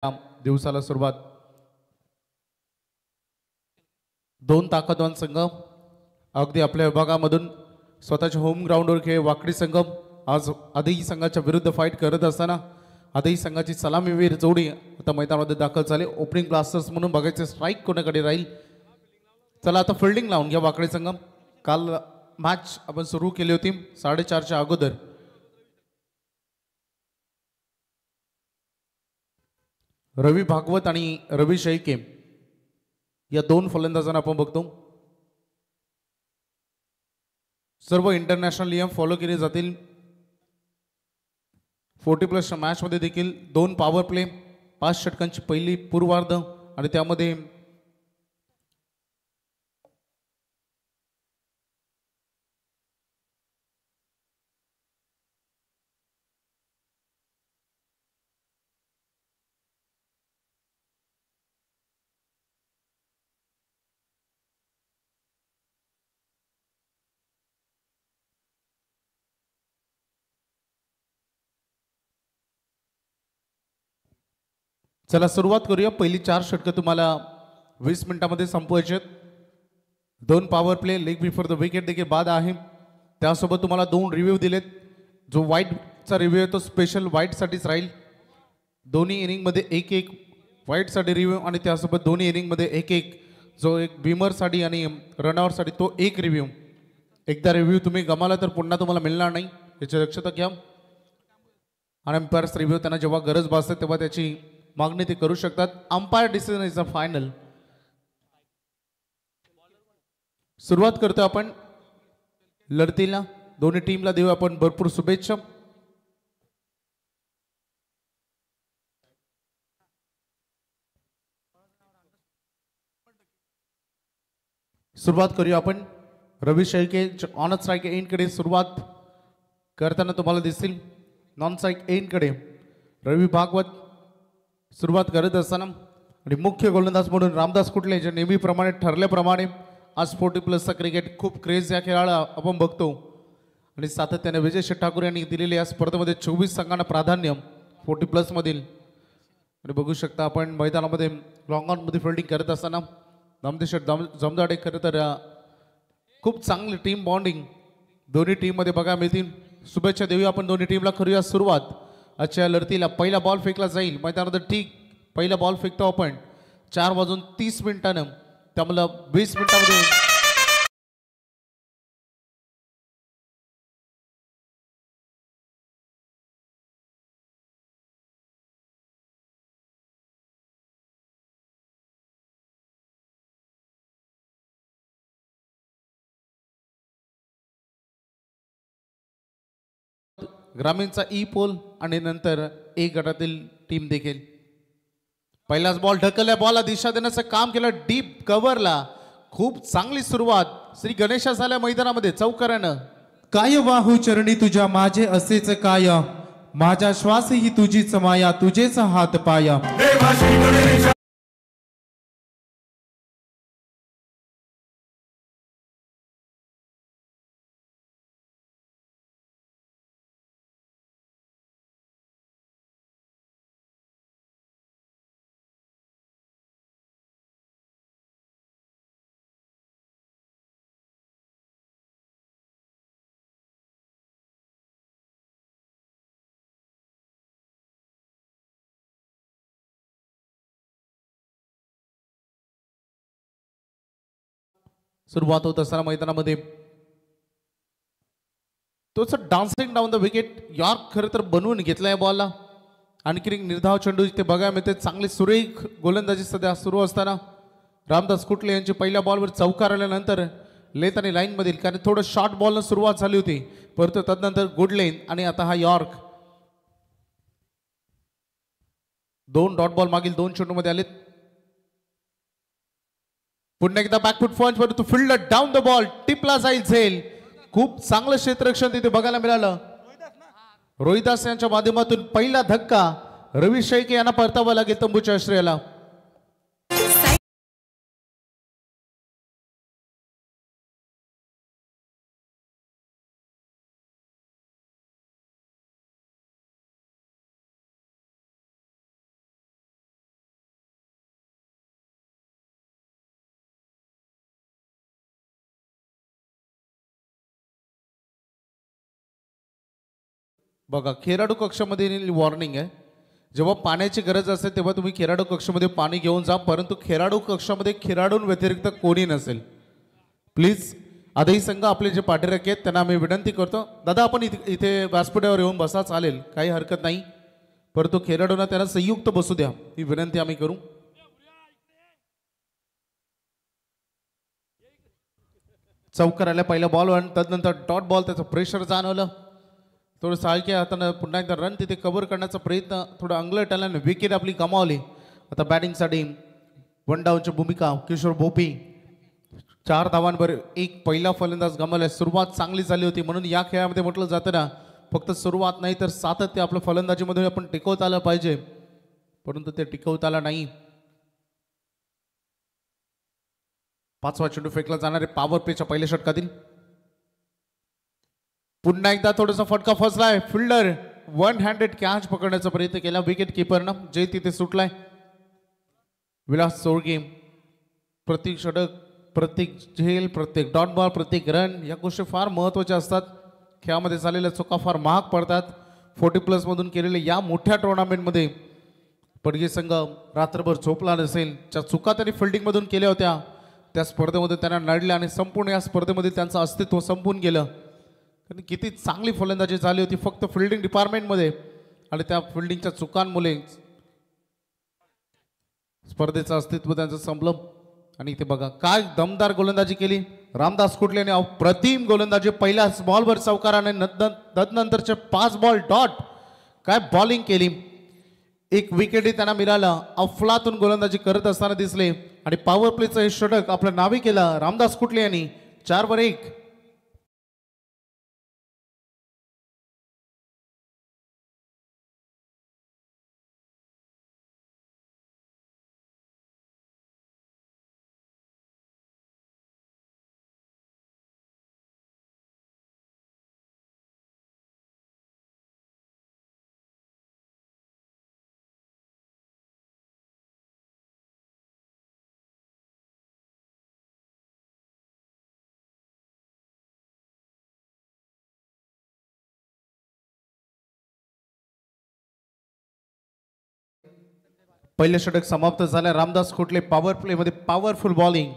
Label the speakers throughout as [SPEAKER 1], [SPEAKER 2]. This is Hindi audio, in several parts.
[SPEAKER 1] दिवसाला सुरुवात दोन ताकदवान संघ अगदी आपल्या विभागामधून स्वतःच्या होम ग्राउंडवर खेळ वाकडी संघ आज आदई संघाच्या विरुद्ध फाईट करत असताना आदई संघाची सलामीवीर जोडी आता मैदानामध्ये दाखल झाले. ओपनिंग ब्लास्टर्स म्हणून बघायचे स्ट्राईक कोणाकडे राहील. चला आता फिल्डिंग लावून घ्या वाकडी संघ. काल मॅच आपण सुरू केली होती 4:30च्या अगोदर. रवी भागवत आणि रवी शेळके या दोन फलंदाजांना आपण बघतो. सर्व इंटरनॅशनल नियम फॉलो केले जातील. 40+ मॅच मध्ये देखील 2 पॉवर प्ले 5 षटकांची पहिली पूर्वार्ध आणि त्यामध्ये चला सुरुवात करूया. पहिली 4 षटकं तुम्हाला 20 मिनिटांमध्ये संपवायचे आहेत. 2 power play leg before the wicket देखील बाद आहे. त्यासोबत तुम्हाला 2 रिव्ह्यू दिलेत. जो वाईटचा रिव्ह्यू आहे तो स्पेशल वाईटसाठीच राहील. दोन्ही इनिंगमध्ये 1-1 वाईटसाठी रिव्ह्यू आणि त्यासोबत दोन्ही इनिंगमध्ये 1-1 जो एक बिमरसाठी आणि रनआउटसाठी तो एक रिव्ह्यू. एकदा रिव्ह्यू तुम्ही गमावला तर पुन्हा तुम्हाला मिळणार नाही याची दक्षता घ्या. आणि अंपायर्स रिव्ह्यू त्यांना जेव्हा गरज भासते तेव्हा त्याची मागणी ते करू शकतात. Umpire decision is a final. सुरुवात करतो आपण लढतीला. दोन्ही टीमला देऊ आपण भरपूर शुभेच्छा. सुरुवात करूया आपण. रवी शेळके ऑन स्ट्राईक एंडकडे सुरुवात करताना तुम्हाला दिसतील. नॉन स्ट्राईक एंडकडे रवी भागवत सुरुवात करत असताना आणि मुख्य गोलंदाज म्हणून रामदास कुटले जे नेहमीप्रमाणे ठरल्याप्रमाणे आज 40+ क्रिकेट खूप क्रेज या खेळाला आपण बघतो आणि सातत्याने विजय शेठ ठाकूर यांनी दिलेले या स्पर्धेमध्ये 24 संघांना प्राधान्य 40+ मधील. आणि बघू शकता आपण मैदानामध्ये लॉंग ऑनमध्ये फिल्डिंग करत असताना नामदेव शेठ जमदाडे खरं तर खूप चांगली टीम बॉन्डिंग दोन्ही टीममध्ये बघायला मिळतील. शुभेच्छा देऊया आपण दोन्ही टीमला. करूया सुरुवात आजच्या लढतीला. पहिला बॉल फेकला जाईल मैदानात. ठीक पहिला बॉल फेकतो आपण 4:30 मिनिटानं. त्यामुळे 20 मिनिटांमध्ये ग्रामीणचा ई पोल आणि नंतर ए गटातील टीम देखील. पहिलाच बॉल ढकलल्या. बॉलला दिशा देण्याचं काम केलं डीप कव्हरला. खूप चांगली सुरुवात श्री गणेशा झाल्या मैदानामध्ये चौकारानं.
[SPEAKER 2] काय वाहू चरणी तुझ्या माझे असेच काय, माझा श्वास ही तुझीच माया, तुझेच हात पाया.
[SPEAKER 1] सुरुवात होत असताना मैदानामध्ये तोच dancing down the wicket York खरं तर बनवून घेतलाय बॉलला. आणखी एक निर्धाव चेंडू इथे बघायला मिळते. चांगली सुरेख गोलंदाजी सध्या सुरू असताना रामदास कुटले यांची पहिल्या बॉलवर चौकार आल्यानंतर लेथ आणि लाईन मधील कारण थोडं शॉर्ट बॉलनं सुरुवात झाली होती परंतु तदनंतर गुड लेन आणि आता हा यॉर्क. 2 डॉट बॉल मागील 2 चेंडूमध्ये आलेत. पुन्हा एकदा बॅकफुट फॉन्च परंतु फिल्ड डाऊन द बॉल टिपला जाईल झेल. खूप चांगलं क्षेत्ररक्षण तिथे बघायला मिळालं. रोहिदास यांच्या माध्यमातून पहिला धक्का रवी शेळके यांना परतावा लागेल तंबूच्या आश्रयाला. बघा खेळाडू कक्षामध्ये वॉर्निंग आहे, जेव्हा पाण्याची गरज असते तेव्हा तुम्ही खेळाडू कक्षामध्ये पाणी घेऊन जा, परंतु खेळाडू कक्षामध्ये खेळाडूंव्यतिरिक्त कोणी नसेल. प्लीज आधीही संघ आपले जे पाठीराखे आहेत त्यांना आम्ही विनंती करतो, दादा आपण इथे व्यासपीठावर येऊन बसा, चालेल काही हरकत नाही, परंतु खेळाडूंना त्यांना संयुक्त बसू द्या ही विनंती आम्ही करू. चौकार आल्या पहिला बॉल आणि तदनंतर डॉट बॉल, त्याचं प्रेशर जाणवलं, थोडं साळक्या हातानं पुन्हा एकदा रन तिथे कव्हर करण्याचा प्रयत्न, थोडं अंगलट आल्यानं विकेट आपली गमावली. आता बॅटिंगसाठी वन डाऊनची भूमिका किशोर भोपी, 4 धावांवर एक पहिला फलंदाज गमावला. सुरुवात चांगली झाली होती, म्हणून या खेळामध्ये म्हटलं जातं ना, फक्त सुरुवात नाही तर सातत्य आपलं फलंदाजीमध्ये आपण टिकवता आलं पाहिजे, परंतु ते टिकवता आलं नाही. 5वा चेंडू फेकला जाणारे पॉवर प्लेच्या पहिल्या षटकातील पुन्हा एकदा थोडासा फटका फसलाय. फिल्डर वन हँडेड कॅच पकडण्याचा प्रयत्न केला विकेट किपरनं, जे तिथे सुटलाय. विलास सोळगे, प्रत्येक षटक, प्रत्येक झेल, प्रत्येक डॉट बॉल, प्रत्येक रन या गोष्टी फार महत्त्वाच्या असतात. खेळामध्ये झालेल्या चुका फार महाग पडतात. 40+ मधून केलेले या मोठ्या टुर्नामेंटमध्ये पडगे संघ रात्रभर झोपला नसेल. ज्या चुका त्यांनी फिल्डिंगमधून केल्या होत्या त्या स्पर्धेमध्ये त्यांना नडल्या आणि संपूर्ण या स्पर्धेमध्ये त्यांचं अस्तित्व संपून गेलं. कारण किती चांगली फलंदाजी झाली होती फक्त फिल्डिंग डिपार्टमेंटमध्ये, आणि त्या फिल्डिंगच्या चुकांमुळे स्पर्धेचं अस्तित्व त्यांचं संपलं. आणि इथे बघा काय दमदार गोलंदाजी केली रामदास कुटले यांनी, अप्रतिम गोलंदाजी, पहिल्याच बॉलवर चौकाराने, तदनंतरचे 5 बॉल डॉट, काय बॉलिंग केली. एक विकेटही त्यांना मिळालं, अफलातून गोलंदाजी करत असताना दिसले. आणि पॉवर प्लेचं हे षटक आपलं नावी केलं रामदास कुटले यांनी, 4-1. पहिले षटक समाप्त झालं. रामदास कुटले पॉवर प्लेमध्ये पॉवरफुल बॉलिंग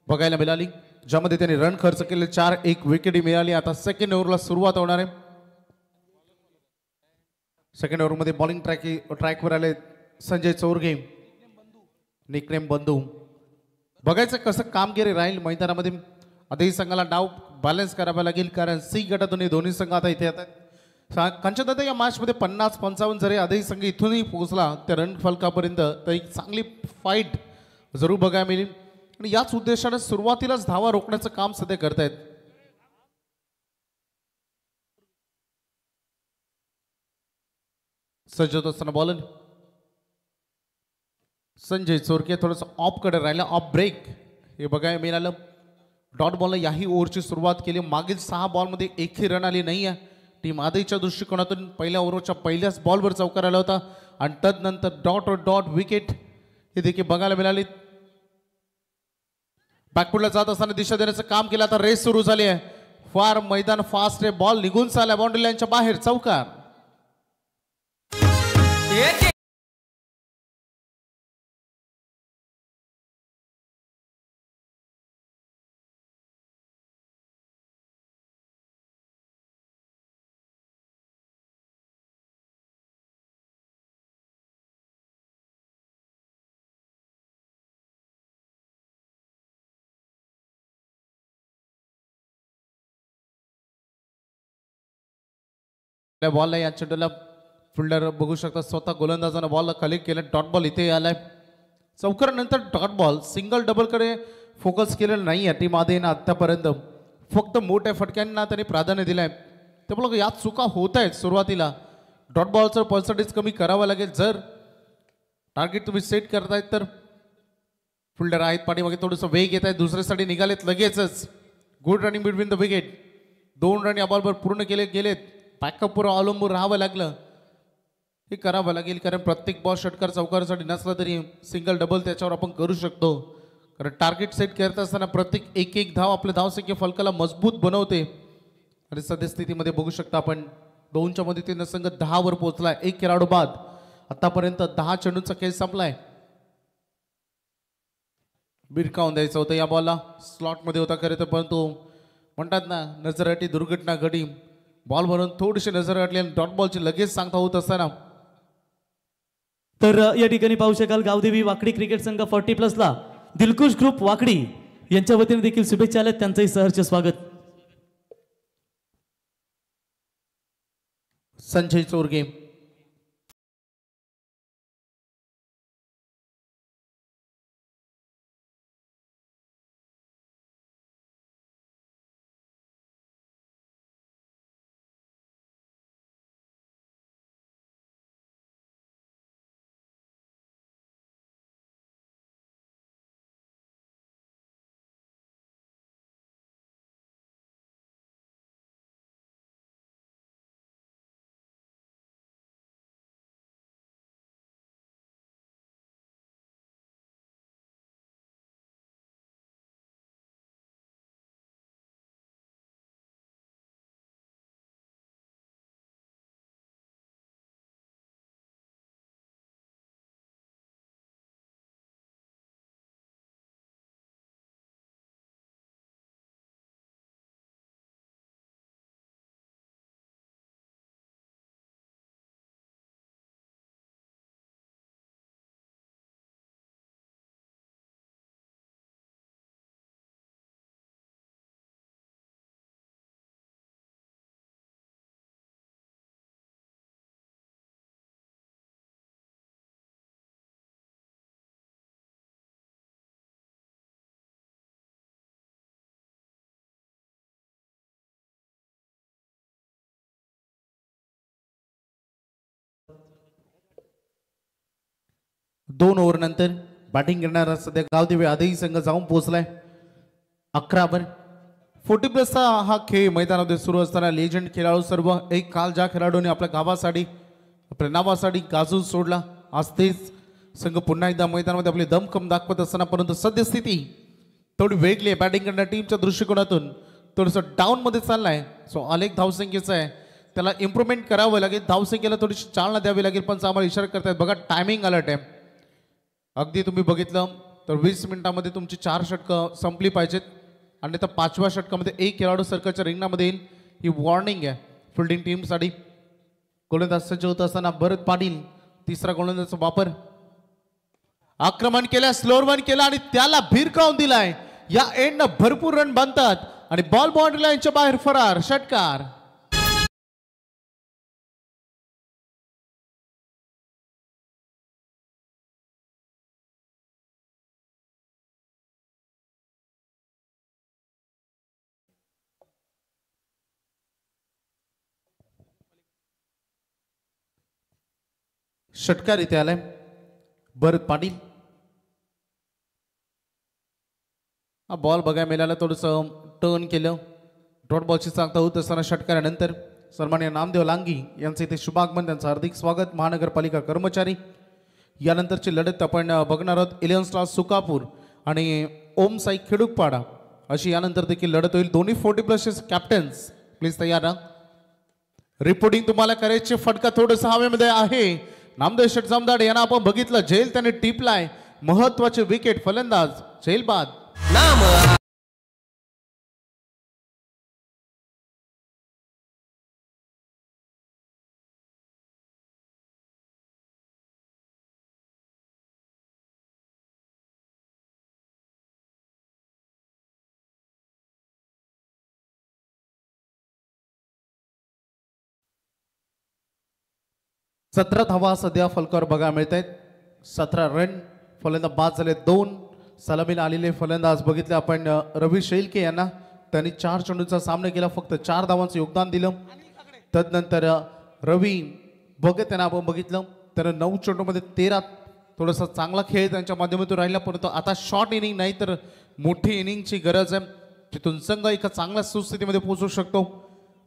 [SPEAKER 1] बघायला मिळाली, ज्यामध्ये त्यांनी रन खर्च केले, 4-1 विकेट मिळाली. आता सेकंड ओव्हरला सुरुवात होणार आहे. सेकंड ओव्हरमध्ये बॉलिंग ट्रॅकवर आले संजय चौरगे, निकनेम बंधू. बघायचं कसं कामगिरी राहील मैदानामध्ये. आताही संघाला डाव बॅलन्स करावा लागेल, कारण सी गटातून हे दोन्ही संघ आता इथे येतात. कंचनदादा या मॅचमध्ये 50-55 जरी आधीही संघ इथूनही पोहोचला त्या रन फलकापर्यंत, तर एक चांगली फाईट जरूर बघायला मिळेल. आणि याच उद्देशाने सुरुवातीलाच धावा रोखण्याचं काम सध्या करतायत. सज्ज होत असताना बॉलर संजय चोरके थोडंसं ऑफकडे राहिलं, ऑफ ब्रेक हे बघायला मिळालं. डॉट बॉलने याही ओव्हरची सुरुवात केली. मागील 6 बॉलमध्ये एकही रन आली नाही आहे. टीम आधीच्या दृष्टिकोनातून पहिल्या ओव्हरच्या पहिल्याच बॉलवर चौकार आला होता, आणि तदनंतर डॉट विकेट हे देखील बघायला मिळाली. बॅकफुटला जात असताना दिशा देण्याचं काम केलं. आता रेस सुरू झाली आहे, फार मैदान फास्ट आहे, बॉल निघून चालला बाउंड्री लाईनच्या बाहेर, चौकार. बॉल या चेंडूला फिल्डर बघू शकता, स्वतः गोलंदाजानं बॉल कलेक्ट केलं. डॉट बॉल इथे आलाय चौकारानंतर. डॉट बॉल सिंगल डबलकडे फोकस केलेलं नाही आहे टीम आधीनं आत्तापर्यंत, फक्त मोठ्या फटक्यांना त्यांनी प्राधान्य दिलंय. त्यामुळे यात चुका होत आहेत सुरुवातीला. डॉट बॉलचं पर्सेंटेज कमी करावं लागेल. जर टार्गेट तुम्ही सेट करतायत तर फिल्डर आहेत पाठीमागे, थोडंसं वेग येत आहे, दुसऱ्यासाठी निघालेत लगेचच. Good running between the wicket. 2 run या बॉलवर पूर्ण गेलेत. बॅकअपवर अवलंबून राहावं लागलं, हे करावं लागेल, कारण प्रत्येक बॉल षटकार चौकारासाठी नसला तरी सिंगल डबल त्याच्यावर आपण करू शकतो. कारण टार्गेट सेट करत असताना प्रत्येक एक धाव आपल्या धावसंख्या फलकाला मजबूत बनवते. आणि सद्यस्थितीमध्ये बघू शकता आपण 2च्या मदतीने संघ 10 वर पोहोचलाय. एक खेळाडू बाद. आतापर्यंत 10 चेंडूंचा खेळ संपलाय. बिरकावून द्यायचं होतं या बॉलला. स्लॉटमध्ये होता खरे तर, परंतु म्हणतात ना नजरअटी दुर्घटना घडी. बॉल भरून थोडीशी नजर अटली आणि डॉट बॉलची लगेच सांगता होत असताना
[SPEAKER 3] तर या ठिकाणी पाहू शकाल गावदेवी वाकडी क्रिकेट संघ 40+ ला दिलखुश ग्रुप वाकडी यांच्या वतीने देखील शुभेच्छा आल्यात. त्यांचंही सहर्ष स्वागत.
[SPEAKER 1] संजय चोरगे. दोन ओव्हर नंतर बॅटिंग करणारा सध्या गावदेवी आधीही संघ जाऊन पोहोचलाय. 11 वर 40+ हा खेळ मैदानामध्ये सुरू असताना लेजंड खेळाडू सर्व एक काल ज्या खेळाडूने आपल्या गावासाठी आपल्या नावासाठी गाजून सोडला, आज तेच संघ पुन्हा एकदा मैदानामध्ये आपली दमखम दाखवत असताना, परंतु सद्यस्थिती थोडी वेगळी आहे. बॅटिंग करणाऱ्या टीमच्या दृष्टिकोनातून थोडंसं डाऊनमध्ये चाललाय. सो आलेख धावसंख्येचा आहे, त्याला इम्प्रूव्हमेंट करावं लागेल. धावसंख्येला थोडीशी चालना द्यावी लागेल. पण आम्हाला इशारा करतायत बघा, टायमिंग अलर्ट आहे. अगदी तुम्ही बघितलं तर 20 मिनिटांमध्ये तुमची 4 षटकं संपली पाहिजेत आणि तर 5व्या षटकामध्ये एक खेळाडू सर्कलच्या रिंगणामध्ये येईल. ही वॉर्निंग आहे फिल्डिंग टीमसाठी. गोलंदाज सज्ज होत असताना भरत पाटील तिसरा गोलंदाजाचा वापर. आक्रमण केल्या, स्लोअर वन केला आणि त्याला भिरकावून दिलाय. या एंडनं भरपूर रन बनतात आणि बॉल बाउंड्री लाईनच्या बाहेर फरार. षटकार. षटकार इथे आलाय. भरत पाटील हा बॉल बघायला मिळाला, थोडंसं टर्न केलं. डॉट बॉलची सांगता होत असताना षटकारानंतर सन्माननीय नामदेव लांगी यांचं इथे शुभागमन, त्यांचं हार्दिक स्वागत. महानगरपालिका कर्मचारी. यानंतरची लढत आपण बघणार आहोत. 11 स्टार्स सुकापूर आणि ओम साई खिडूकपाडा अशी यानंतर देखील लढत होईल. दोन्ही 40+ कॅप्टन्स प्लीज तयार राहा. रिपोर्टिंग तुम्हाला करायचे. फटका थोडंसं हवेमध्ये आहे. नामदेव शेठ जमदाड यांना आपण बघितलं, झेल त्याने टिपलाय. महत्वाचे विकेट. फलंदाज झेल बाद. सतरा धावा सध्या फलकावर बघायला मिळत आहेत. 17 रन. फलंदाज बाद झाले 2. सलामीला आलेले फलंदाज बघितले आपण रवी शेळके यांना. त्यांनी 4 चेंडूंचा सामना केला, फक्त 4 धावांचं योगदान दिलं. तदनंतर रवी भगत यांना आपण बघितलं, त्यानं 9 चेंडूमध्ये 13. थोडासा चांगला खेळ त्यांच्या माध्यमातून राहिला, परंतु आता शॉर्ट इनिंग नाही तर मोठी इनिंगची गरज आहे. तिथून संघ एका चांगल्या सुस्थितीमध्ये पोहोचू शकतो.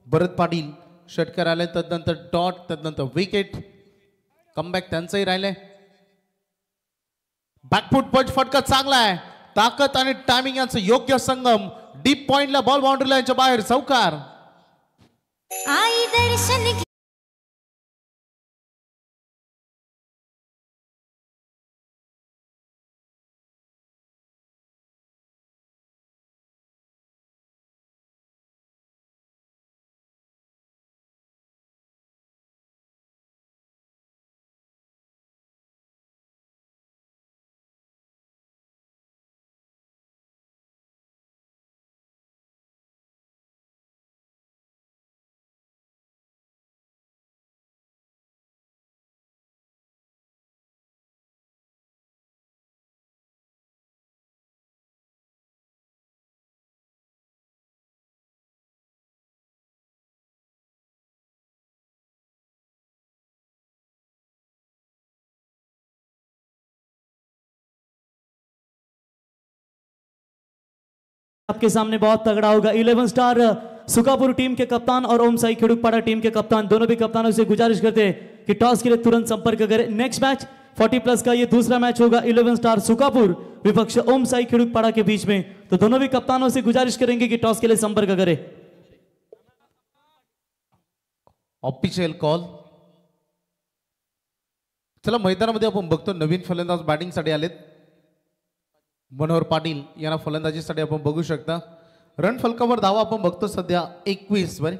[SPEAKER 1] भरत पाटील षटकार आले, तदनंतर डॉट, तदनंतर विकेट. कमबॅक त्यांचंही राहिलंय. बॅकफूट पंच फटका चांगला आहे. ताकद आणि टायमिंग यांचं योग्य संगम. डीप पॉइंटला बॉल बाउंड्री लाईनच्या बाहेर. चौकार.
[SPEAKER 3] आपके सामने बहुत तगड़ा होगा। 11 स्टार सुकापुर टीम के कप्तान और ओम साई खिड़ुकपाड़ा टीम के कप्तान, दोनों भी कप्तानों से गुजारिश करते हैं कि टॉस के लिए तुरंत संपर्क करें। नेक्स्ट मैच 40+ का ये दूसरा मैच होगा 11 स्टार सुकापुर विपक्ष ओम साई खिड़ुकपाड़ा के बीच में, तो दोनों भी कप्तानों से गुजारिश करेंगे कि टॉस के लिए संपर्क करें।
[SPEAKER 1] Official call. चला मैदानामध्ये आपण बघतो नवीन फलंदाज बॅटिंगसाठी आलेत। मनोहर पाटील यांना फलंदाजीसाठी आपण बघू शकता। रन फलकावर धावा आपण बघतो सध्या 21 वर।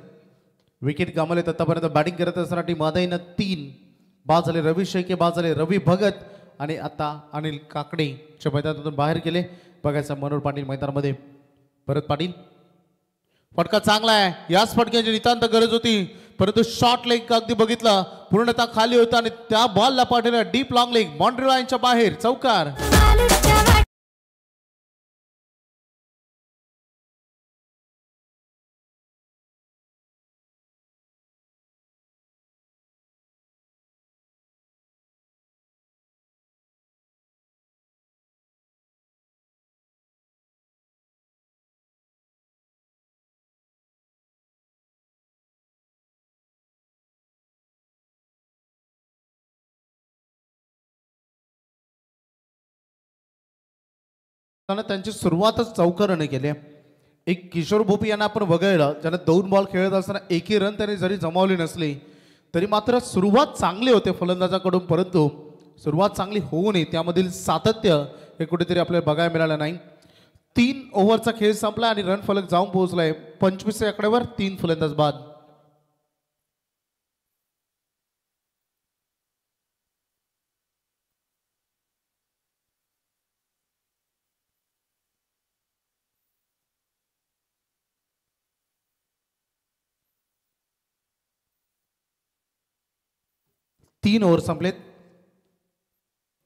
[SPEAKER 1] विकेट गमावलेत आतापर्यंत बॅटिंग करत असताना टीम आदाईनं 3 बाद झाले। रवी शेळके बाद झाले, रवी भगत आणि आता अनिल काकडे च्या मैदानातून बाहेर गेले। बघायचं मनोहर पाटील मैदानामध्ये। परत पाटील, फटका चांगला आहे, याच फटक्याची नितांत गरज होती, परंतु शॉर्ट लेग अगदी बघितला पूर्णतः खाली होता आणि त्या बॉलला पाठवलं डीप लॉंग लेग बाउंड्री लाईनच्या बाहेर, चौकार। त्यांची सुरुवातच चौकाराने केली। एक किशोर भोपी यांना आपण वगळलं, ज्याने 2 बॉल खेळत असताना एकही रन त्याने जरी जमावली नसली तरी मात्र सुरुवात चांगली होते फलंदाजाकडून, परंतु सुरुवात चांगली होऊ नये त्यामधील सातत्य हे कुठेतरी आपल्याला बघायला मिळालं नाही। 3 ओव्हरचा खेळ संपला आणि रन फलक जाऊन पोहोचलाय 25 या आकड्यावर, 3 फलंदाज बाद। तीन ओव्हर संपलेत।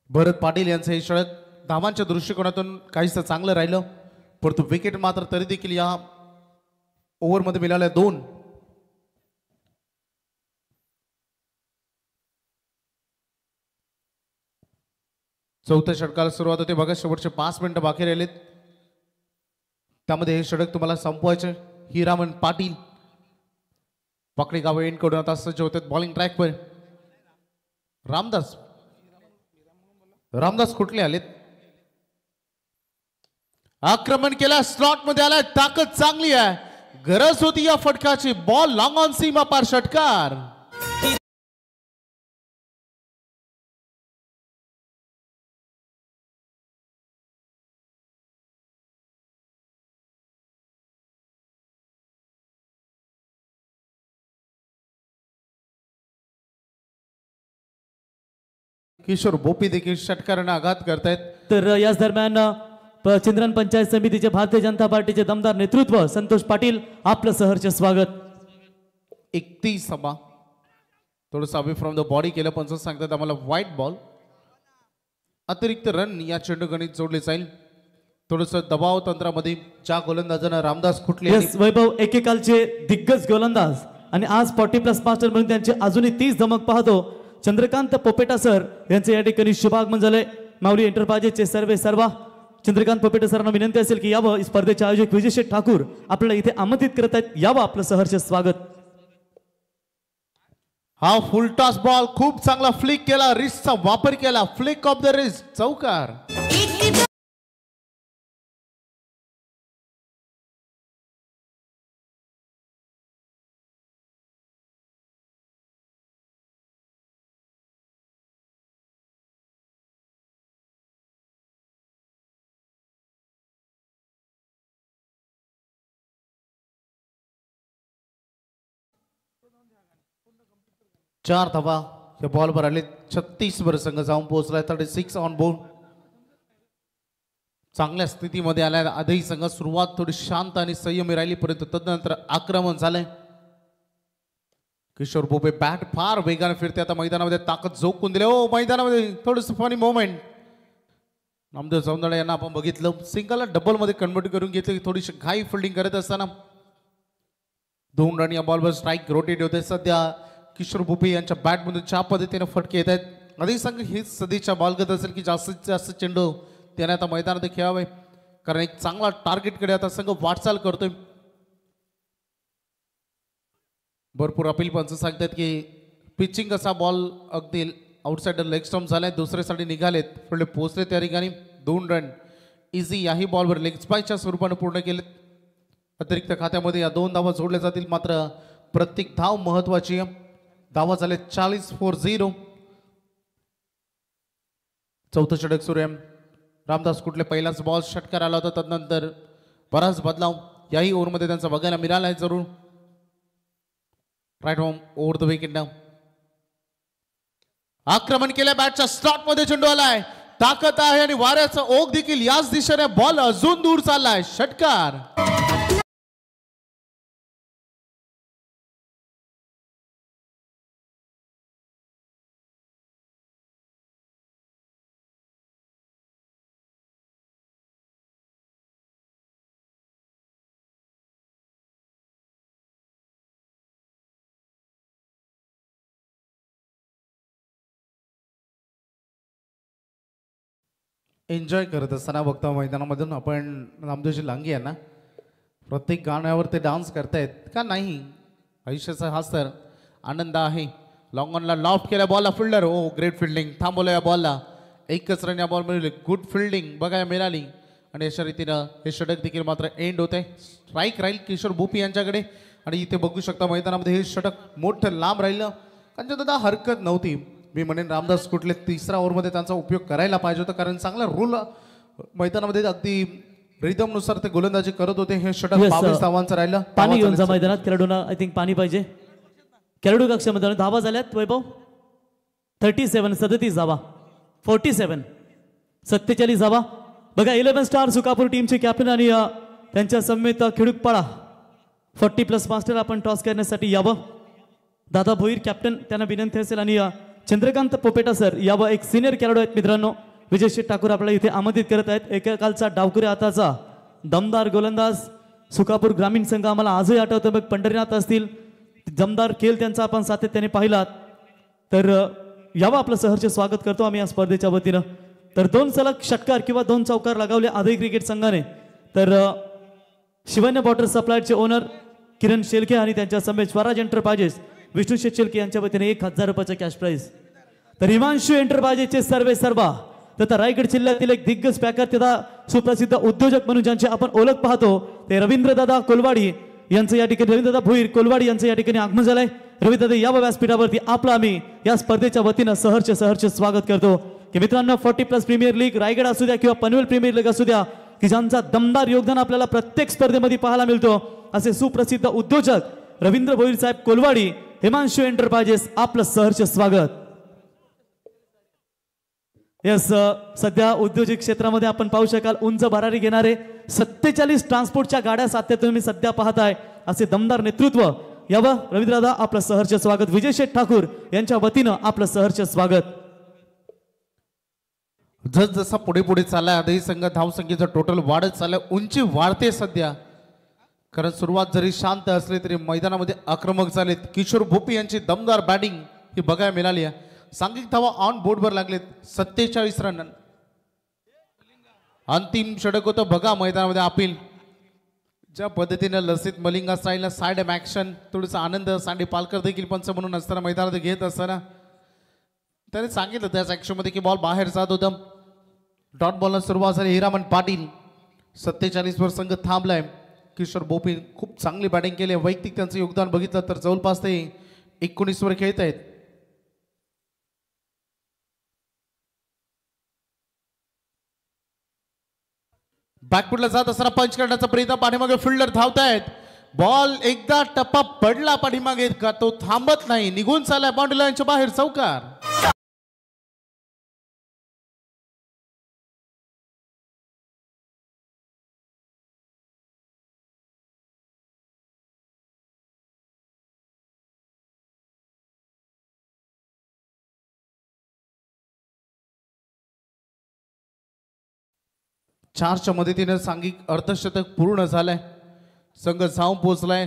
[SPEAKER 1] भरत पाटील यांचं हे षटक धावांच्या दृष्टिकोनातून काहीसं चांगलं राहिलं, परंतु विकेट मात्र तरी देखील या ओव्हरमध्ये मिळाल्या 2। चौथ्या षटकाला सुरुवात होते बघा, शेवटचे 5 मिनिटं बाकी राहिलेत, त्यामध्ये हे षटक तुम्हाला संपवायचे। हिरामन पाटील पकडी गाव एंड कडून आता सज्ज होते बॉलिंग ट्रॅकवर। रामदास कुठले आलेत, आक्रमण केला, स्लॉट मध्ये आलाय, ताकद चांगली आहे, गरज होती या फटकाची, बॉल लॉंग ऑन सीमा पार, षटकार। किशोर बोपी देखील षटकाराने आघात करतायत।
[SPEAKER 3] तर याच दरम्यान चिंद्रन पंचायत समितीचे भारतीय जनता पार्टीचे दमदार नेतृत्व संतोष पाटील आपलं सहर्ष स्वागत।
[SPEAKER 1] 31 सभा थोडंसं अवे फ्रॉम द बॉडी केलं, पण सांगतात आम्हाला व्हाईट बॉल, अतिरिक्त रन या चेंडू गणित जोडले जाईल। थोडंसं दबाव तंत्रामध्ये ज्या गोलंदाजांना रामदास कुठले
[SPEAKER 3] वैभव एकेकालचे दिग्गज गोलंदाज आणि आज 40+ मास्टर म्हणून त्यांचे अजूनही 30 धमक पाहतो चंद्रकांत पोपेटा सर यांचे या ठिकाणी शुभागमन झाले। माऊली एंटरप्राइजेसचे सर्वा चंद्रकांत पोपेटा सरांना विनंती असेल की यावं स्पर्धेचे आयोजक विजय शेठ ठाकूर आपल्याला इथे आमंत्रित करत आहेत, यावं आपलं सहर्ष स्वागत।
[SPEAKER 1] हा फुल टॉस बॉल खूप चांगला फ्लिक केला, रिस्टचा वापर केला, फ्लिक ऑफ द रिस्ट, चौकार। चार धावा या बॉलवर आले, 36 वर संघ जाऊन पोहोचलाय, 36 ऑन बोर्ड। चांगल्या स्थितीमध्ये आलाय आधीही संघ, सुरुवात थोडी शांत आणि संयमी राहिली, परंतु तदनंतर आक्रमण झालंय। किशोर बोबे बॅट फार वेगाने फिरते, आता मैदानामध्ये ताकद झोकून दिले। ओ मैदानामध्ये थोडंसं फनी मोमेंट, नामदेव सौंदर्य यांना आपण बघितलं सिंगलला डबल मध्ये कन्वर्ट करून घेतली, थोडीशी घाई फिल्डिंग करत असताना 2 रन या बॉलवर स्ट्राईक रोटेट होते। सध्या किशोर भोपे यांच्या बॅटमधून ज्या पद्धतीने फटके येत आहेत, आधी संघ हीच सदीच्या बॉलगत असेल की जास्तीत जास्त चेंडू त्याने आता मैदानात खेळावे। कारण एक चांगला टार्गेटकडे आता संघ वाटचाल करतोय. भरपूर अपील पंच सांगतात की पिचिंग असा बॉल अगदी आउटसाइडर लेग स्टंप झालाय, दुसऱ्यासाठी निघालेत, पुढे पोहोचले त्या ठिकाणी 2 रन इझी याही बॉलवर लेग स्पाईकच्या स्वरूपाने पूर्ण केलेत. अतिरिक्त खात्यामध्ये या 2 धावा जोडल्या जातील, मात्र प्रत्येक धाव महत्वाची आहे. धावा झाले 40 फॉर 0. चौथं षटक सुरू आहे. रामदास कुठले पहिलाच बॉल षटकार आला होता, तदनंतर बराच बदलाव याही ओव्हरमध्ये त्यांचा बघायला मिळाला आहे जरूर. Right home over the wicket नाव. आक्रमण केलं बॅटच्या स्टार्ट मध्ये चेंडू आलाय, ताकद आहे आणि वाऱ्याचा ओघ देखील याच दिशेने, बॉल अजून दूर चाललाय, षटकार. एन्जॉय करत असताना बघता मैदानामधून आपण नामदेवजी लांगे यांना प्रत्येक गाण्यावर ते डान्स करतायत का नाही, आयुष्याचा हाच तर आनंद आहे. लॉंग ऑनला लॉफ्ट केल्या बॉलला फिल्डर, ओ ग्रेट फिल्डिंग, थांबवलं या बॉलला, एकच रन या बॉल मिळाली, गुड फिल्डिंग बघायला मिळाली आणि अशा रीतीनं हे षटक देखील मात्र एंड होते. स्ट्राईक राहील किशोर भोपी यांच्याकडे आणि इथे बघू शकता मैदानामध्ये हे षटक मोठं लांब राहिलं, त्यांच्या हरकत नव्हती. मी म्हणेन रामदास कुठले तिसऱ्या ओव्हरमध्ये त्यांचा उपयोग करायला पाहिजे होता, कारण चांगला रूल मैदानामध्ये अगदी रिदमनुसार ते गोलंदाजी करत होते. हे षटक 22 धावांचं राहिलं.
[SPEAKER 3] पाणी घेऊन जा मैदानात, खेळाडूंना आय थिंक पाणी पाहिजे. खेळाडू कक्षामध्ये धावा झाल्यात वैभव 37 धावा, 47 47 धावा. बघा 11 स्टार सुकापूर टीमचे कॅप्टन आणि त्यांच्या समेत खेडूकपाडा 40+ मास्टर आपण टॉस करण्यासाठी यावं. दादा भोईर कॅप्टन, त्यांना विनंती असेल आणि चंद्रकांत पोपेटा सर यावं. एक सिनियर खेळाडू आहेत मित्रांनो, विजय शेठ ठाकूर आपल्याला इथे आमंत्रित करत आहेत. एकेकालचा डावकरी आताचा दमदार गोलंदाज सुकापूर ग्रामीण संघ आम्हाला आजही आठवतं. मग पंढरीनाथ असतील, दमदार खेळ त्यांचा आपण सातत्याने पाहिलात, तर यावं आपलं सहर्ष स्वागत करतो आम्ही या स्पर्धेच्या वतीनं. तर 2 सलग षटकार किंवा 2 चौकार लगावले आदई क्रिकेट संघाने. तर शिवन्य वॉटर सप्लायचे ओनर किरण शेलके आणि त्यांच्या समेत स्वराज एंटरप्राइजेस विष्णू शेठ शेलके यांच्या वतीने 1000 रुपयाचं कॅश प्राइज. तर हिमांशू एंटरप्राइजेसचे सर्वा तथा रायगड जिल्ह्यातील एक दिग्गज पॅकर तथा सुप्रसिद्ध उद्योजक म्हणून ज्यांची आपण ओळख पाहतो ते रवींद्रदादा कोलवाडी यांचं या ठिकाणी, रवींद्रदादा भोईर कोलवाडी यांचं या ठिकाणी आगमन झालंय. रवींद्रदादा या व्यासपीठावरती आपलं आम्ही या स्पर्धेच्या वतीनं सहर्ष स्वागत करतो. की मित्रांनो 40+ प्रीमियर लीग रायगड असू द्या किंवा पनवेल प्रीमियर लीग असू द्या, की ज्यांचा दमदार योगदान आपल्याला प्रत्येक स्पर्धेमध्ये पाहायला मिळतो, असे सुप्रसिद्ध उद्योजक रवींद्र भोईर साहेब कोलवाडी, हिमांशू एंटरप्राइजेस आपलं सहर्ष स्वागत. यस, सध्या उद्योजिक क्षेत्रामध्ये आपण पाहू शकाल उंच भरारी घेणारे 47 ट्रान्सपोर्टच्या गाड्या साथ्यात तुम्ही सध्या पाहताय, असे दमदार नेतृत्व यावं. रवींद्रदादा आपलं सहर्ष स्वागत. विजय शेठ ठाकूर यांच्या वतीनं आपलं सहर्ष स्वागत.
[SPEAKER 1] जसा पुढे चाललाय आदही संघ धावसंख्येचं टोटल वाढत चाललंय, उंची वाढते सध्या. कारण सुरुवात जरी शांत असली तरी मैदानामध्ये आक्रमक झालेत. किशोर भोपी यांची दमदार बॅटिंग ही बघायला मिळाली आहे. सांघिक धावा ऑन बोर्डवर लागलेत, 47 रन. अंतिम षटक होतं बघा मैदानामध्ये अपील ज्या पद्धतीने लसित मलिंगा स्टाईलला साइड ॲक्शन, थोडासा आनंद सांडे पालकर देखील पंच म्हणून असताना मैदानात घेत असताना त्याने सांगितलं त्याच ॲक्शनमध्ये की बॉल बाहेर जात होतं. डॉट बॉलला सुरुवात झाली. हिरामन पाटील 47 वर संघ थांबलाय. किशोर भोपी खूप चांगली बॅटिंग केली. वैयक्तिक त्यांचं योगदान बघितलं तर जवळपास ते 19 वर खेळत आहेत. बॅकफुटला जात असताना पंच करण्याचा प्रयत्न, पाठीमागे फिल्डर धावतायत. बॉल एकदा टप्पा पडला पाठीमागे का तो थांबत नाही, निघून चाललाय बाउंड्री लाईनच्या बाहेर, चौकार. चारच्या मदतीने सांघिक अर्धशतक पूर्ण झालंय. संघ जाऊन पोहोचलाय.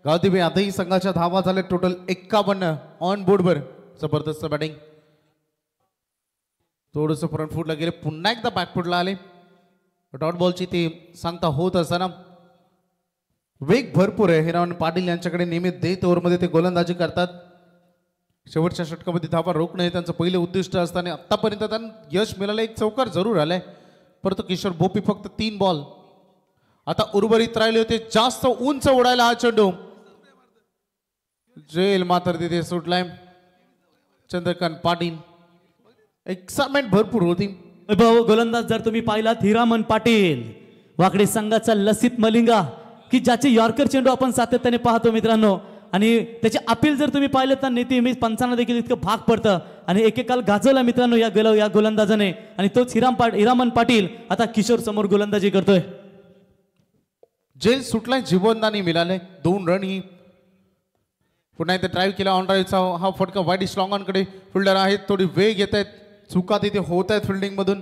[SPEAKER 1] गावदेवी आताही संघाच्या धावा झाल्या टोटल 51 ऑन बोर्डवर. जबरदस्त बॅटिंग. थोडंसं फ्रंट फुटला गेले, पुन्हा एकदा बॅक फुटला आले. डॉट बॉलची ती सांगता होत असताना वेग भरपूर आहे हिरामण पाटील यांच्याकडे नेहमी देत ओव्हरमध्ये ते गोलंदाजी करतात. शेवटच्या षटकामध्ये धावा रोखणं हे त्यांचं पहिलं उद्दिष्ट असताना आतापर्यंत त्यांना यश मिळालं. एक चौकार जरूर आलाय परंतु किशोर भोपी फक्त 3 बॉल आता उर्वरित राहिले होते. जास्त उंच उडायला हा चेंडू जेल मात्र तिथे सुटलाय. चंद्रकांत पाटील एक्साइटमेंट भरपूर होती.
[SPEAKER 3] वैभव गोलंदाज जर तुम्ही पाहिलात हिरामन पाटील वाकडे संघाचा लसित मलिंगा की ज्याचे यॉर्कर चेंडू आपण सातत्याने पाहतो मित्रांनो आणि त्याचे अपील जर तुम्ही पाहिलं तर नेहमी पंचांना देखील इतकं भाग पडतं आणि एकेकाल गाजवला मित्रांनो या गोलंदाजाने आणि तोच हिरामन पाटील आता किशोर समोर गोलंदाजी करतोय.
[SPEAKER 1] जेल सुटलाय जीवनदानी मिळाले 2 रन ही पुन्हा एकदा ड्राईव्ह केला ऑन ड्राईव्हचा हा फटका वाईट स्ट्रॉंगांकडे फिल्डर आहेत थोडी वेग येत आहेत चुका तिथे होत आहेत फिल्डिंग मधून.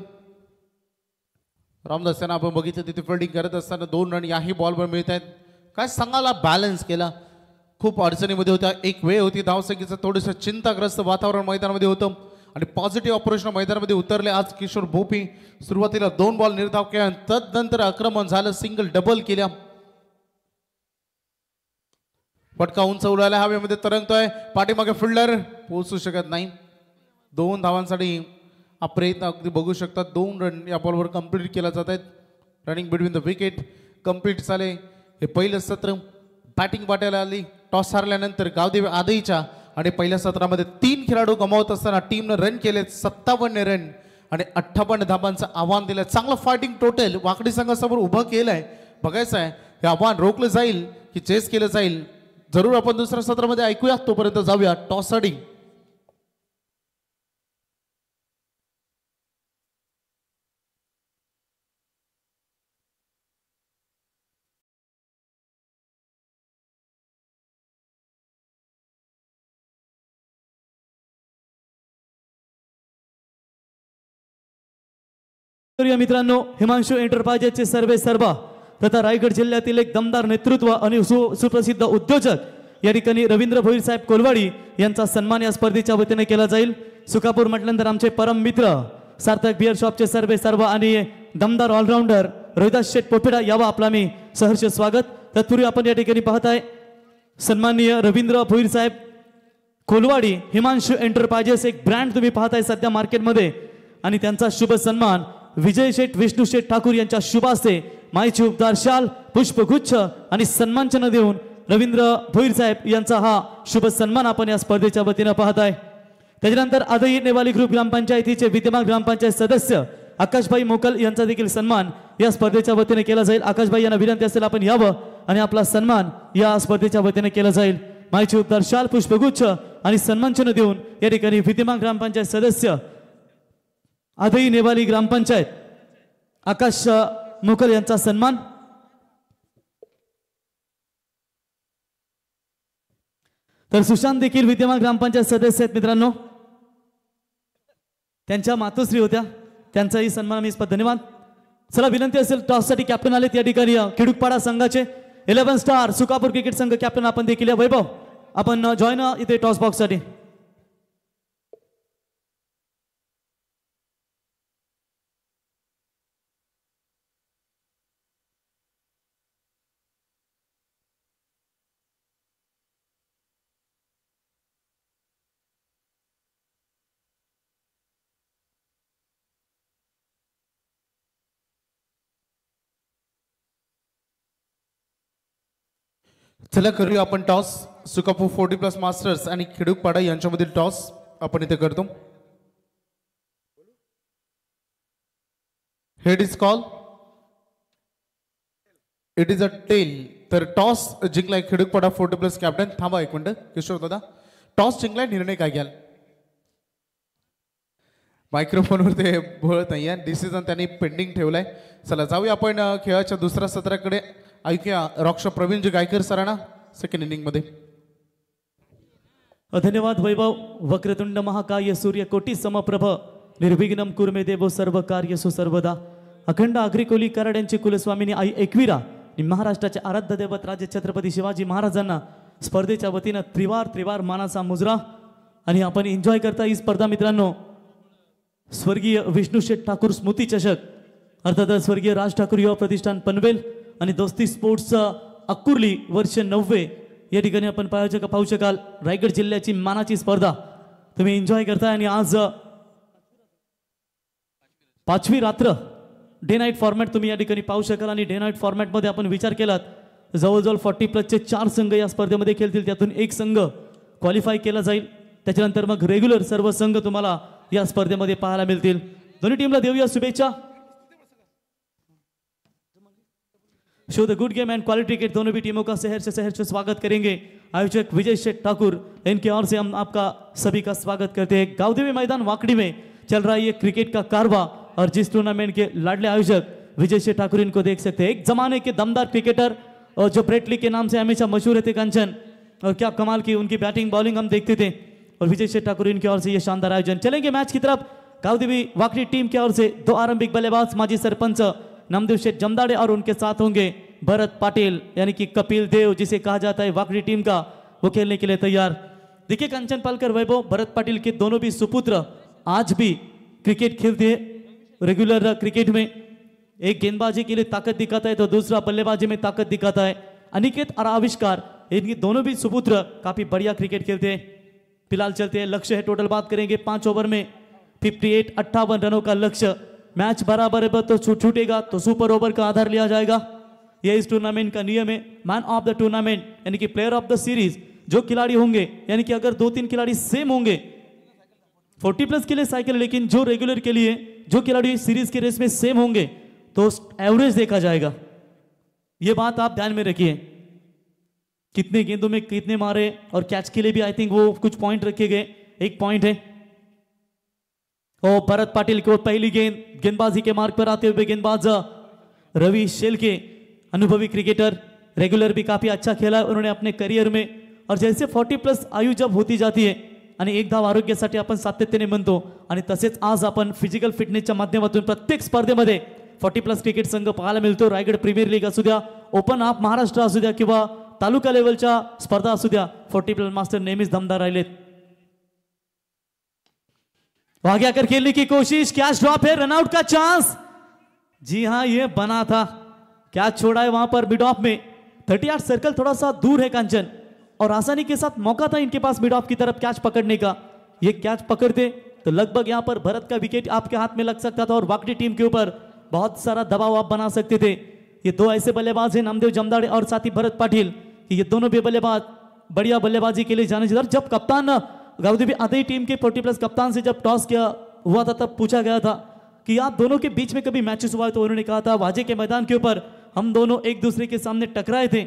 [SPEAKER 1] रामदास यांना आपण बघितलं तिथे फिल्डिंग करत असताना 2 रन याही बॉलवर मिळत आहेत. काय संघाला बॅलन्स केला खूप अडचणीमध्ये होत्या. एक वेळ होती धावसंख्येचं थोडंसं चिंताग्रस्त वातावरण मैदानामध्ये होतं आणि पॉझिटिव्ह ऑपरेशन मैदानामध्ये उतरले आज किशोर भोपी. सुरुवातीला 2 बॉल निर्धाव केला तदनंतर आक्रमण झालं सिंगल डबल केल्या. फटका उंच उडायला हवेमध्ये तरंगतोय पाठीमागे फिल्डर पोहोचू शकत नाही. 2 धावांसाठी हा प्रयत्न अगदी बघू शकतात. 2 रन या बॉलवर कंप्लीट केला जात आहेत. Running between the wicket complete झाले. हे पहिलं सत्र बॅटिंग वाटायला आली. टॉस हारल्यानंतर गावदेव आदईच्या आणि पहिल्या सत्रामध्ये 3 खेळाडू गमावत असताना टीमनं रन केले 57 रन आणि 58 धाबांचं आव्हान दिलं. चांगलं फायटिंग टोटल वाकडी संघासमोर उभं केलंय. बघायचं आहे हे आव्हान रोखलं जाईल की चेस केलं जाईल जरूर आपण दुसऱ्या सत्रामध्ये ऐकूया. तोपर्यंत जाऊया टॉस साठी.
[SPEAKER 3] मित्रांनो हिमांशू एंटरप्राइजेसचे सर्वे सर्वा तथा रायगड जिल्ह्यातील एक दमदार नेतृत्व आणि सुप्रसिद्ध उद्योजक या ठिकाणी रवींद्र भोईर साहेब कोलवाडी यांचा सन्मान या स्पर्धेच्या वतीने केला जाईल. सुखापूर म्हटल्यानंतर आमचे परम मित्र सार्थक बिअर शॉपचे सर्वे सर्व आणि दमदार ऑलराऊंडर रोहिदास शेठ पोपेडा यावं आपला मी सहर्ष स्वागत. तत्पूर्वी आपण या ठिकाणी पाहताय सन्माननीय रवींद्र भोईर साहेब कोलवाडी हिमांशू एंटरप्राइजेस एक ब्रँड तुम्ही पाहताय सध्या मार्केटमध्ये आणि त्यांचा शुभ सन्मान विजय शेठ विष्णू शेठ ठाकूर यांच्या शुभ हस्ते माईची उपदार शाल पुष्पगुच्छ आणि सन्मानचिन्ह देऊन रवींद्र भोईर साहेब यांचा हा शुभ सन्मान आपण या स्पर्धेच्या वतीने पाहताय. त्याच्यानंतर आदई नेवाली ग्रुप ग्रामपंचायतीचे विद्यमान ग्रामपंचायत सदस्य आकाशभाई मोकल यांचा देखील सन्मान या स्पर्धेच्या वतीने केला जाईल. आकाशभाई यांना विनंती असेल आपण यावं आणि आपला सन्मान या स्पर्धेच्या वतीने केला जाईल. माईची उपदार शाल पुष्पगुच्छ आणि सन्मानचिन्ह देऊन या ठिकाणी विद्यमान ग्रामपंचायत सदस्य आदई नेवाली ग्रामपंचायत आकाश मोकल यांचा सन्मान. तर सुशांत देखील विद्यमान ग्रामपंचायत सदस्य आहेत मित्रांनो. त्यांच्या मातोश्री होत्या त्यांचाही सन्मान मी धन्यवाद. चला विनंती असेल टॉससाठी कॅप्टन आलेत या ठिकाणी खिडूकपाडा संघाचे 11 स्टार सुकापूर क्रिकेट संघ कॅप्टन आपण देखील वैभव आपण जॉईन इथे टॉस बॉक्स साठी.
[SPEAKER 1] चला करूया आपण टॉस. सुकापूर 40+ मास्टर्स आणि खिडूकपाडा यांच्यामधील टॉस आपण इथे करतो. Head is call it is a tail. तर टॉस जिंकलाय खिडूकपाडा 40+ कॅप्टन. थांबा एक मिनिट किशोर दादा टॉस जिंकलाय निर्णय काय घ्याल. मायक्रोफोनवर ते बोलत नाही आहे. डिसिजन त्यांनी पेंडिंग ठेवलाय. चला जाऊया आपण खेळाच्या दुसऱ्या सत्राकडे. ऐकूया रॉक्ष प्रवीणजी गायकर सरांना सेकंड इनिंग मध्ये.
[SPEAKER 3] धन्यवाद वैभव. वक्रतुंड महाकाय सूर्य कोटी समप्रभ निर्विघ्नम कुर्मे देवो सर्व कार्यसु सर्वदा. अखंड आग्रिकोली कराड यांची कुलस्वामिनी आई एकविरा आणि महाराष्ट्राचे आराध्य दैवत राजे छत्रपती शिवाजी महाराजांना स्पर्धेच्या वतीनं त्रिवार मानाचा मुजरा. आणि आपण एन्जॉय करता ही स्पर्धा मित्रांनो. स्वर्गीय विष्णू शेठ ठाकूर स्मृती चषक अर्थातच स्वर्गीय राज ठाकूर युवा प्रतिष्ठान पनवेल आणि दोस्ती स्पोर्ट्स अक्कुर्ली वर्ष 90 या ठिकाणी आपण पाहू शकाल रायगड जिल्ह्याची मानाची स्पर्धा तुम्ही एन्जॉय करताय आणि आज पाचवी रात्र डे नाईट फॉर्मॅट तुम्ही या ठिकाणी पाहू शकाल आणि डे नाईट फॉर्मॅटमध्ये आपण विचार केलात तर जवळजवळ 40+ 4 संघ या स्पर्धेमध्ये खेळतील त्यातून एक संघ क्वालिफाय केला जाईल त्याच्यानंतर मग रेग्युलर सर्व संघ तुम्हाला या स्पर्धेमध्ये पाहायला मिळतील दोन्ही टीमला देऊया शुभेच्छा show the good game and quality cricket दोनों भी टीमों का शहर से स्वागत करेंगे आयोजक विजय शेठ ठाकुर इनके ओर से हम आपका सभी का स्वागत करते हैं गावदेवी मैदान वाकड़ी में चल रहा है ये क्रिकेट का कारवा और जिस टूर्नामेंट के लाडले आयोजक विजय शेठ ठाकुर इनको देख सकते हैं एक जमाने के दमदार क्रिकेटर और जो ब्रेटली के नाम से हमेशा मशहूर रहते कंचन और क्या कमाल की उनकी बैटिंग बॉलिंग हम देखते थे और विजय शेठ ठाकुर इनकी ओर से ये शानदार आयोजन चलेंगे मैच की तरफ गावदेवी वाकड़ी टीम की ओर से 2 आरंभिक बल्लेबाज माजी सरपंच नामदेव शेठ जमदाड़े और उनके साथ होंगे भरत पाटिल यानी कि कपिल देव जिसे कहा जाता है वाकड़ी टीम का वो खेलने के लिए तैयार देखिए कंचन पालकर वैभव भरत पाटिल के दोनों भी सुपुत्र आज भी क्रिकेट खेलते हैं रेगुलर क्रिकेट में एक गेंदबाजी के लिए ताकत दिखाता है तो दूसरा बल्लेबाजी में ताकत दिखाता है अनिकेत और आविष्कार इनके दोनों भी सुपुत्र काफी बढ़िया क्रिकेट खेलते हैं फिलहाल चलते हैं लक्ष्य है टोटल बात करेंगे 5 ओवर में 58 रनों का लक्ष्य मैच बराबर है तो छूटेगा तो सुपर ओवर का आधार लिया जाएगा यह इस टूर्नामेंट का नियम है मैन ऑफ द टूर्नामेंट यानी कि प्लेयर ऑफ द सीरीज जो खिलाड़ी होंगे यानी कि अगर 2-3 खिलाड़ी सेम होंगे 40+ के लिए साइकिल लेकिन जो रेगुलर के लिए जो खिलाड़ी सीरीज के रेस में सेम होंगे तो एवरेज देखा जाएगा यह बात आप ध्यान में रखिए कितने गेंदों में कितने मारे और कैच के लिए भी आई थिंक वो कुछ पॉइंट रखे गए एक पॉइंट है और भरत पाटिल को पहली गेंदबाजी के मार्ग पर आते हुए गेंदबाज रवि शेलके अनुभवी क्रिकेटर रेगुलर भी काफी अच्छा खेला उन्होंने अपने करिअर में और जैसे 40+ आयु जब होती जाती है आणि एक धाव आरोग्यासाठी आपण सातत्याने म्हणतो आणि तसेच आज आपण फिजिकल फिटनेसच्या माध्यमातून प्रत्येक स्पर्धेमध्ये 40+ क्रिकेट संघ पाहायला मिळतो रायगड प्रीमियर लीग असू द्या ओपन ऑफ महाराष्ट्र असू द्या किंवा तालुका लेवलच्या स्पर्धा असू द्या 40+ मास्टर नेहमीच दमदार राहिलेत आगे आकर खेलने की कोशिश कैच ड्रॉप है रनआउट का चांस जी हां ये बना था कैच छोड़ा है वहां पर मिड ऑफ में 38 सर्कल थोड़ा सा दूर है कंचन और आसानी के साथ मौका था इनके पास मिड ऑफ की तरफ कैच पकड़ने का ये कैच पकड़ते तो लगभग यहां पर भरत का विकेट आपके हाथ में लग सकता था और वाकड़ी टीम के ऊपर बहुत सारा दबाव आप बना सकते थे ये 2 ऐसे बल्लेबाज हैं नामदेव जमदाड़े और साथ ही भरत पाटिल ये दोनों भी बल्लेबाज बढ़िया बल्लेबाजी के लिए जाने चाहिए जब कप्तान गावदेवी आधी टीम के 40+ कप्तान से जब टॉस किया हुआ था तब पूछा गया था कि आप दोनों के बीच में कभी मैचेस हुआ है तो उन्होंने कहा था वाजे के मैदान के ऊपर हम दोनों एक दूसरे के सामने टकराए थे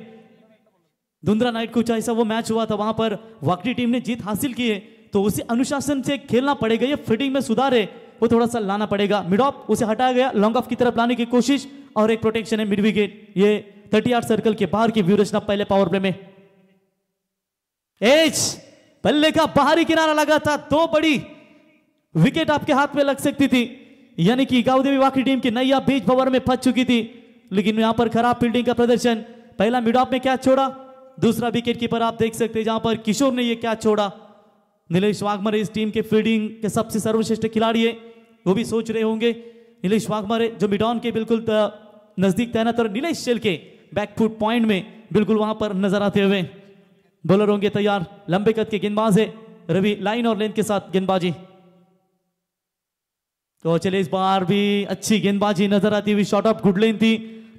[SPEAKER 3] धुंधरा नाइट कुछ ऐसा वो मैच हुआ था वहां पर वाकड़ी टीम ने जीत हासिल की है तो उसी अनुशासन से खेलना पड़ेगा ये फील्डिंग में सुधार है वो थोड़ा सा लाना पड़ेगा मिड ऑफ उसे हटाया गया लॉन्ग ऑफ की तरफ लाने की कोशिश और एक प्रोटेक्शन है मिड विकेट ये 38 सर्कल के बाहर की व्यू रचना पहले पावर प्ले में एज बल्ले का बाहरी किनारा लगा था 2 बड़ी विकेट आपके हाथ में लग सकती थी यानी कि गावदेवी वाकड़ी टीम की नैया बीच भंवर में फंस चुकी थी लेकिन यहां पर खराब फील्डिंग का प्रदर्शन पहला मिड ऑफ में कैच छोड़ा दूसरा विकेट कीपर आप देख सकते हैं जहां पर किशोर ने यह कैच छोड़ा नीलेश वाघमारे इस टीम के फील्डिंग के सबसे सर्वश्रेष्ठ खिलाड़ी है वो भी सोच रहे होंगे नीलेश वाघमारे जो मिड ऑन के बिल्कुल नजदीक तैनात और नीलेश शेलके बैकफुट पॉइंट में बिल्कुल वहां पर नजर आते हुए बॉलर होंगे तैयार लंबे कद के गेंदबाज है रवि लाइन और लेंथ के साथ गेंदबाजी तो चले इस बार भी अच्छी गेंदबाजी नजर आती हुई शॉट ऑफ गुड लेन थी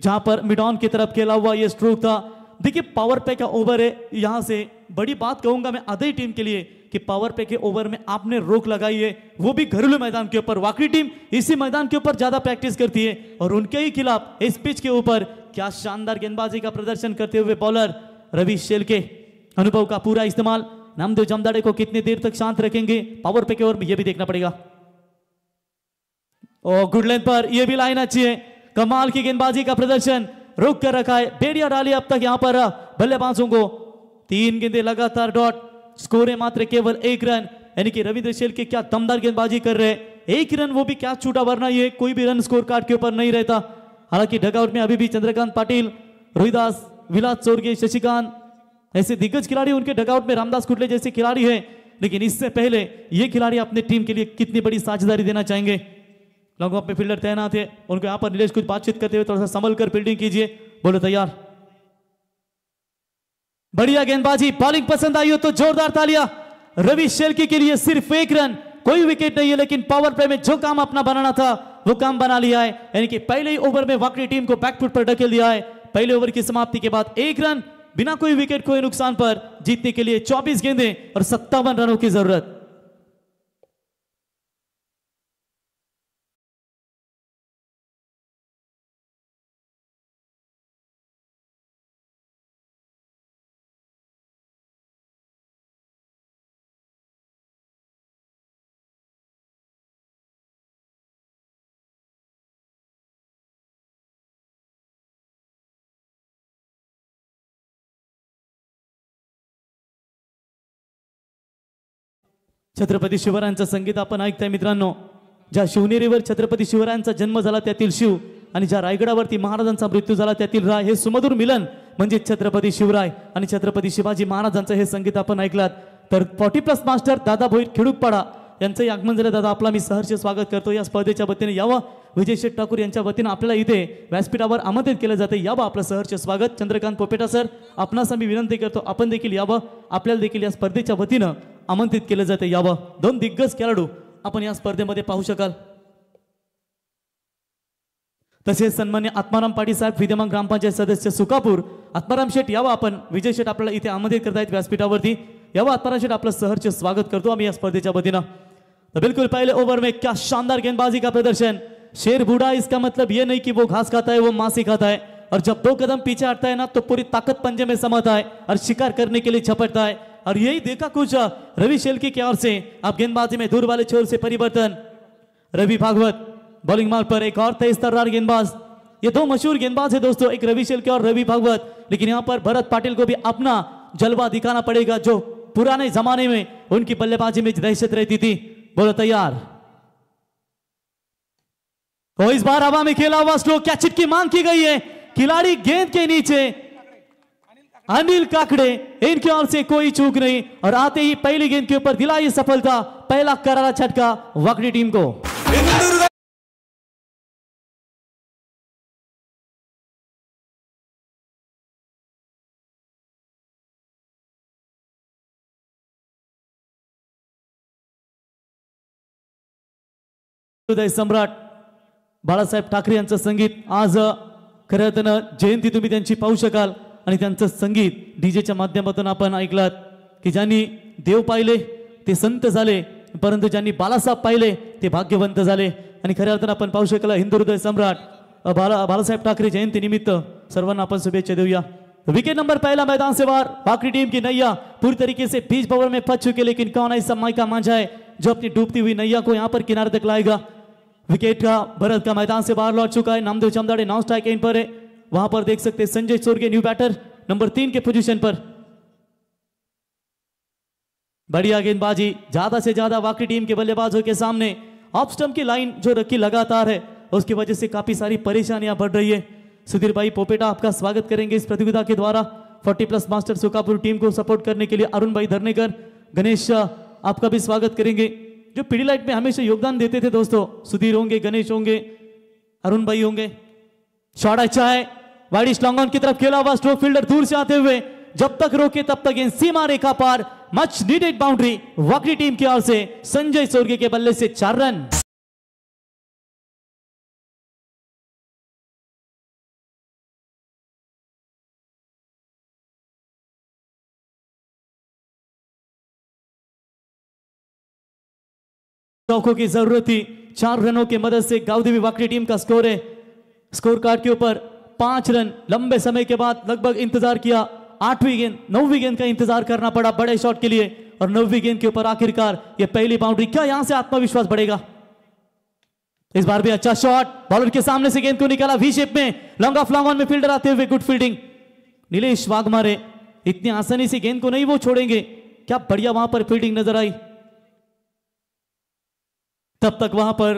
[SPEAKER 3] जहां पर मिड ऑन की तरफ खेला हुआ ये स्ट्रोक था देखिए पावर प्ले का ओवर है यहां से बड़ी बात कहूंगा मैं आधी टीम के लिए कि पावर प्ले के ओवर में आपने रोक लगाई है वो भी घरेलू मैदान के ऊपर वाकड़ी टीम इसी मैदान के ऊपर ज्यादा प्रैक्टिस करती है और उनके ही खिलाफ इस पिच के ऊपर क्या शानदार गेंदबाजी का प्रदर्शन करते हुए बॉलर रवि शेलके अनुभव का पूरा इस्तेमाल नामदेव जमदाड़े को कितनी देर तक शांत रखेंगे पावर प्ले के ओवर में यह भी देखना पड़ेगा और गुड लेंथ पर यह भी लाइन अच्छी है कमाल की गेंदबाजी का प्रदर्शन रोक कर रखा है बेड़िया डाली अब तक यहां पर बल्लेबाजों को 3 गेंदें लगातार डॉट स्कोर है मात्र केवल 1 रन यानी कि रविंद्र शेलके क्या दमदार गेंदबाजी कर रहे हैं 1 रन वो भी क्या छूटा वरना ये कोई भी रन स्कोर कार्ड के ऊपर नहीं रहता हालांकि डगआउट में अभी भी चंद्रकांत पाटिल रोहिदास विलास चोरगे शशिकांत ऐसे दिग्गज खिलाड़ी उनके डगआउट में रामदास कुटले जैसे खिलाड़ी है लेकिन इससे पहले ये खिलाड़ी अपने टीम के लिए कितनी बड़ी साझेदारी देना चाहेंगे लॉन्ग ऑफ में फील्डर तैनात है, उनको यहाँ पर नीलेश कुछ बातचीत करते हुए थोड़ा सा संभल कर फील्डिंग कीजिए। बोलो तैयार। बढ़िया गेंदबाजी, बॉलिंग पसंद आई हो तो जोरदार तालियां। रवि शेल्के के लिए सिर्फ 1 रन, कोई विकेट नहीं है, लेकिन पावर प्ले में जो काम अपना बनाना था वो काम बना लिया है। यानी कि पहले ही ओवर में वाकई टीम को बैकफुट पर ढकेल दिया है। पहले ओवर की समाप्ति के बाद 1 रन बिना कोई विकेट खोए नुकसान पर जीतने के लिए 24 गेंदें और 57 रनों की जरूरत। छत्रपती शिवरायांचं संगीत आपण ऐकताय मित्रांनो। ज्या शिवनेरीवर छत्रपती शिवरायांचा जन्म झाला त्यातील शिव आणि ज्या रायगडावरती महाराजांचा मृत्यू झाला त्यातील राय, हे सुमधुर मिलन म्हणजे छत्रपती शिवराय आणि छत्रपती शिवाजी महाराजांचं हे संगीत आपण ऐकलात। तर 40+ मास्टर दादा भोईर खिडूकपाडा यांचं आगमन झालं। दादा आपला मी सहर्ष स्वागत करतो। या स्पर्धेच्या वतीने यावं, विजय शेठ ठाकूर यांच्या वतीने आपल्याला इथे व्यासपीठावर आमंत्रित केलं जाते, यावं आपलं सहर्ष स्वागत। चंद्रकांत पोपेटा सर आपणास आम्ही विनंती करतो आपण देखील यावं, आपल्याला देखील या स्पर्धेच्या वतीनं आमंत्रित केलं जाते, यावं। 2 दिग्गज खेळाडू आपण या स्पर्धेमध्ये पाहू शकाल। तसेच सन्मान्य आत्माराम पाटील साहेब विद्यमान ग्रामपंचायत सदस्य सुकापूर, आत्माराम शेठ यावं आपण, विजय शेठ आपल्याला इथे आमंत्रित करतायत व्यासपीठावरती, यावं आत्माराम शेठ आपलं सहर्ष स्वागत करतो आम्ही या स्पर्धेच्या वतीनं। तो बिल्कुल पहले ओवर में क्या शानदार गेंदबाजी का प्रदर्शन। शेर बूढ़ा इसका मतलब ये नहीं कि वो घास खाता है, वो मांस खाता है, और जब 2 कदम पीछे हटता है ना तो पूरी ताकत पंजे में समाता है और शिकार करने के लिए झपटता है। और यही देखा कुछ रवि शेल्के की ओर से। अब गेंदबाजी में दूर वाले छोर से परिवर्तन। रवि भागवत बॉलिंग मार्ग पर, एक और तेज तर्रार गेंदबाज। ये 2 मशहूर गेंदबाज है दोस्तों, एक रवि शेल्के और रवि भागवत, लेकिन यहाँ पर भरत पाटिल को भी अपना जलवा दिखाना पड़ेगा जो पुराने जमाने में उनकी बल्लेबाजी में दहशत रहती थी। बोलो तैयार। तो इस बार हवा में खेला हुआ स्लो, क्या चिट्ठी मांग की गई है, खिलाड़ी गेंद के नीचे, अनिल काकड़े, इनकी ओर से कोई चूक नहीं, और आते ही पहली गेंद के ऊपर दिलाई सफलता, पहला करारा झटका वाकड़ी टीम को। उदय सम्राट बाळासाहेब ठाकरे यांचं संगीत आज खरं तर जयंती तुम्ही त्यांची पाहू शकाल, आणि त्यांचं संगीत डीजेच्या माध्यमातून आपण ऐकलात की ज्यांनी देव पाहिले ते संत झाले, परंतु ज्यांनी बाळासाहेब पाहिले ते भाग्यवंत झाले। आणि खऱ्या अर्थानं आपण पाहू शकला हिंदू हृदय सम्राट बाळासाहेब ठाकरे जयंती निमित्त सर्वांना आपण शुभेच्छा देऊया। विकेट नंबर पहला मैदान से बाहर, बाकी टीम की नैया पूरी तरीके से बीच पावर में फंस चुकी, लेकिन कौन ऐसा माइका मांझा है जो अपनी डूबती हुई नैया को यहाँ पर किनारे तक लाएगा। विकेट का भरत का मैदान से बाहर लौट चुका है, नामदेव चमदाड़े नॉन स्ट्राइक एंड पर है, वहां पर देख सकते हैं संजय सोरगे न्यू बैटर नंबर 3 के पोजीशन पर। बढ़िया गेंदबाजी ज्यादा से ज्यादा वाकई टीम के बल्लेबाजों के सामने। ऑफ स्टंप की लाइन जो रखी लगातार है उसकी वजह से काफी सारी परेशानियां बढ़ रही है। सुधीर भाई पोपेटा आपका स्वागत करेंगे इस प्रतियोगिता के द्वारा। 40+ मास्टर सुकापुर टीम को सपोर्ट करने के लिए अरुण भाई धरनेकर, गणेश आपका भी स्वागत करेंगे जो पीडी लाइट में हमेशा योगदान देते थे दोस्तों। सुधीर होंगे, गणेश होंगे, अरुण भाई होंगे। शॉट अच्छा है, वाइड लॉन्ग ऑन की तरफ खेला हुआ, स्ट्रोक फील्डर दूर से आते हुए जब तक रोके तब तक गेंद सीमा रेखा पार, मच नीडेड बाउंड्री वाकई टीम की ओर से। संजय सोरगे के बल्ले से 4 रन। चौकों की जरूरत थी, 4 रनों की मदद से गावदेवी वाकड़ी टीम का स्कोर है। स्कोर कार्ड के ऊपर 5 रन। लंबे समय के बाद लगभग इंतजार किया, 8वीं गेंद 9वीं गेंद का इंतजार करना पड़ा बड़े शॉट के लिए, और 9वीं गेंद के ऊपर आखिरकार ये पहली बाउंड्री। क्या यहां से आत्मविश्वास बढ़ेगा? इस बार भी अच्छा शॉट, बॉलर के सामने से गेंद को निकाला वी शेप में, लॉन्ग ऑफ लॉन्ग ऑन में फील्डर आते हुए गुड फील्डिंग। नीलेश वाघमारे इतनी आसानी से गेंद को नहीं वो छोड़ेंगे, क्या बढ़िया वहां पर फील्डिंग नजर आई। तब तक वहां पर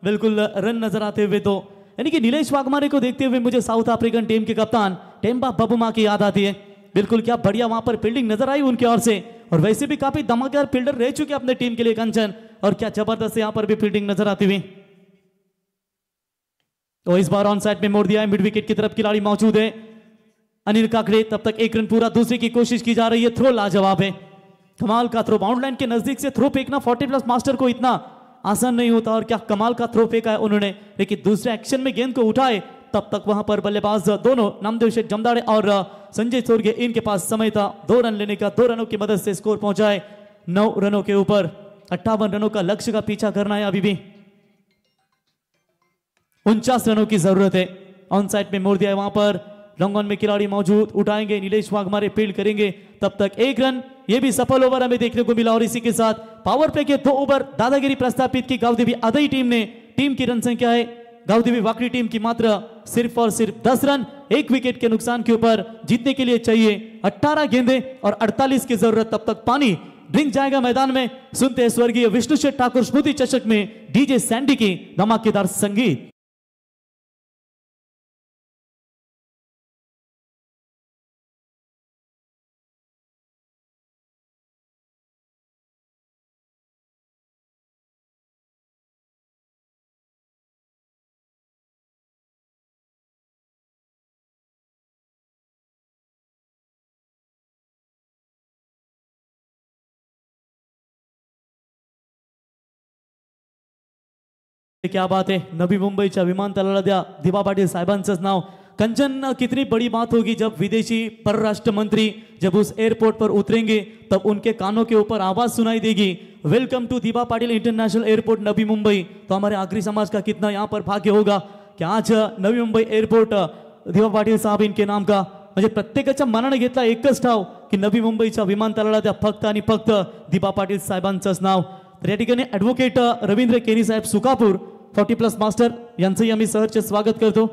[SPEAKER 3] बिल्कुल रन नजर आते हुए, तो यानी कि नीलेश वाघमारे को देखते हुए मुझे साउथ अफ्रीकन टीम के कप्तान टेम्बा बबुमा की याद आती है। बिल्कुल क्या बढ़िया वहां पर फील्डिंग नजर आई उनकी ओर से, और वैसे भी काफी धमाकेदार फील्डर रह चुके अपने टीम के लिए कंचन, और क्या जबरदस्त यहां पर भी फील्डिंग नजर आती हुई। तो इस बार ऑन साइड में मोड़ दिया है, मिड विकेट की तरफ खिलाड़ी मौजूद है अनिल काकड़े। तब तक एक रन पूरा, दूसरे की कोशिश की जा रही है, थ्रो लाजवाब है, कमाल का थ्रो, बाउंड लाइन के नजदीक से थ्रो फेंकना 40+ मास्टर को इतना आसान नहीं होता और क्या कमाल का थ्रो फेंका है उन्होंने, लेकिन दूसरे एक्शन में गेंद को उठाए तब तक वहां पर बल्लेबाज दोनों नामदेव शेठ जमदाड़े और संजय सोरगे इनके पास समय था 2 रन लेने का। 2 रनों की मदद से स्कोर पहुंचाए 9 रनों के ऊपर। 58 रनों का लक्ष्य का पीछा करना है अभी भी, 49 रनों की जरूरत है। ऑन साइड में मोड़ दिया है, वहां पर लॉन्ग ऑन में खिलाड़ी मौजूद, उठाएंगे नीलेश वाघमारे फील्ड करेंगे, तब तक 1 रन, ये भी सफल ओवर हमें देखने को मिला। और इसी के साथ पावर प्ले के 2 ओवर दादागिरी प्रस्तापित की गावदेवी आदई टीम ने। टीम की रन संख्या है गावदेवी वाकड़ी टीम की मात्र सिर्फ और सिर्फ 10 रन, 1 विकेट के नुकसान के ऊपर जीतने के लिए चाहिए 18 गेंदें और 48 की जरूरत। तब तक पानी ड्रिंक जाएगा मैदान में। सुनते हैं स्वर्गीय विष्णु शेठ ठाकुर स्मृति चषक में डीजे सैंडी की धमाकेदार संगीत। क्या बात है, नवी मुंबईच्या विमानतळाला द्या दिबा पाटील साहेबांचंच नाव। कंचन, कितनी बड़ी बात होगी जब विदेशी परराष्ट्र मंत्री जब उस एयरपोर्ट पर उतरेंगे तब उनके कानों के ऊपर आवाज सुनाई देगी, वेलकम टू दिबा पाटिल इंटरनेशनल एयरपोर्ट नवी मुंबई। तो हमारे आगरी समाज का कितना यहाँ पर भाग्य होगा कि आज नवी मुंबई एयरपोर्ट दिबा पाटील साहेब इनके नाम का, म्हणजे प्रत्येकाच्या मनाने घेतला एकच ठाव की नवी मुंबईच्या विमानतळाला द्या फक्त आणि फक्त दिबा पाटील साहेबांचंच नाव। तर या ठिकाणी ॲडव्होकेट रवींद्र केनी साहेब सुकापूर 40+ मास्टर यांचंही आम्ही सहर्ष स्वागत करतो।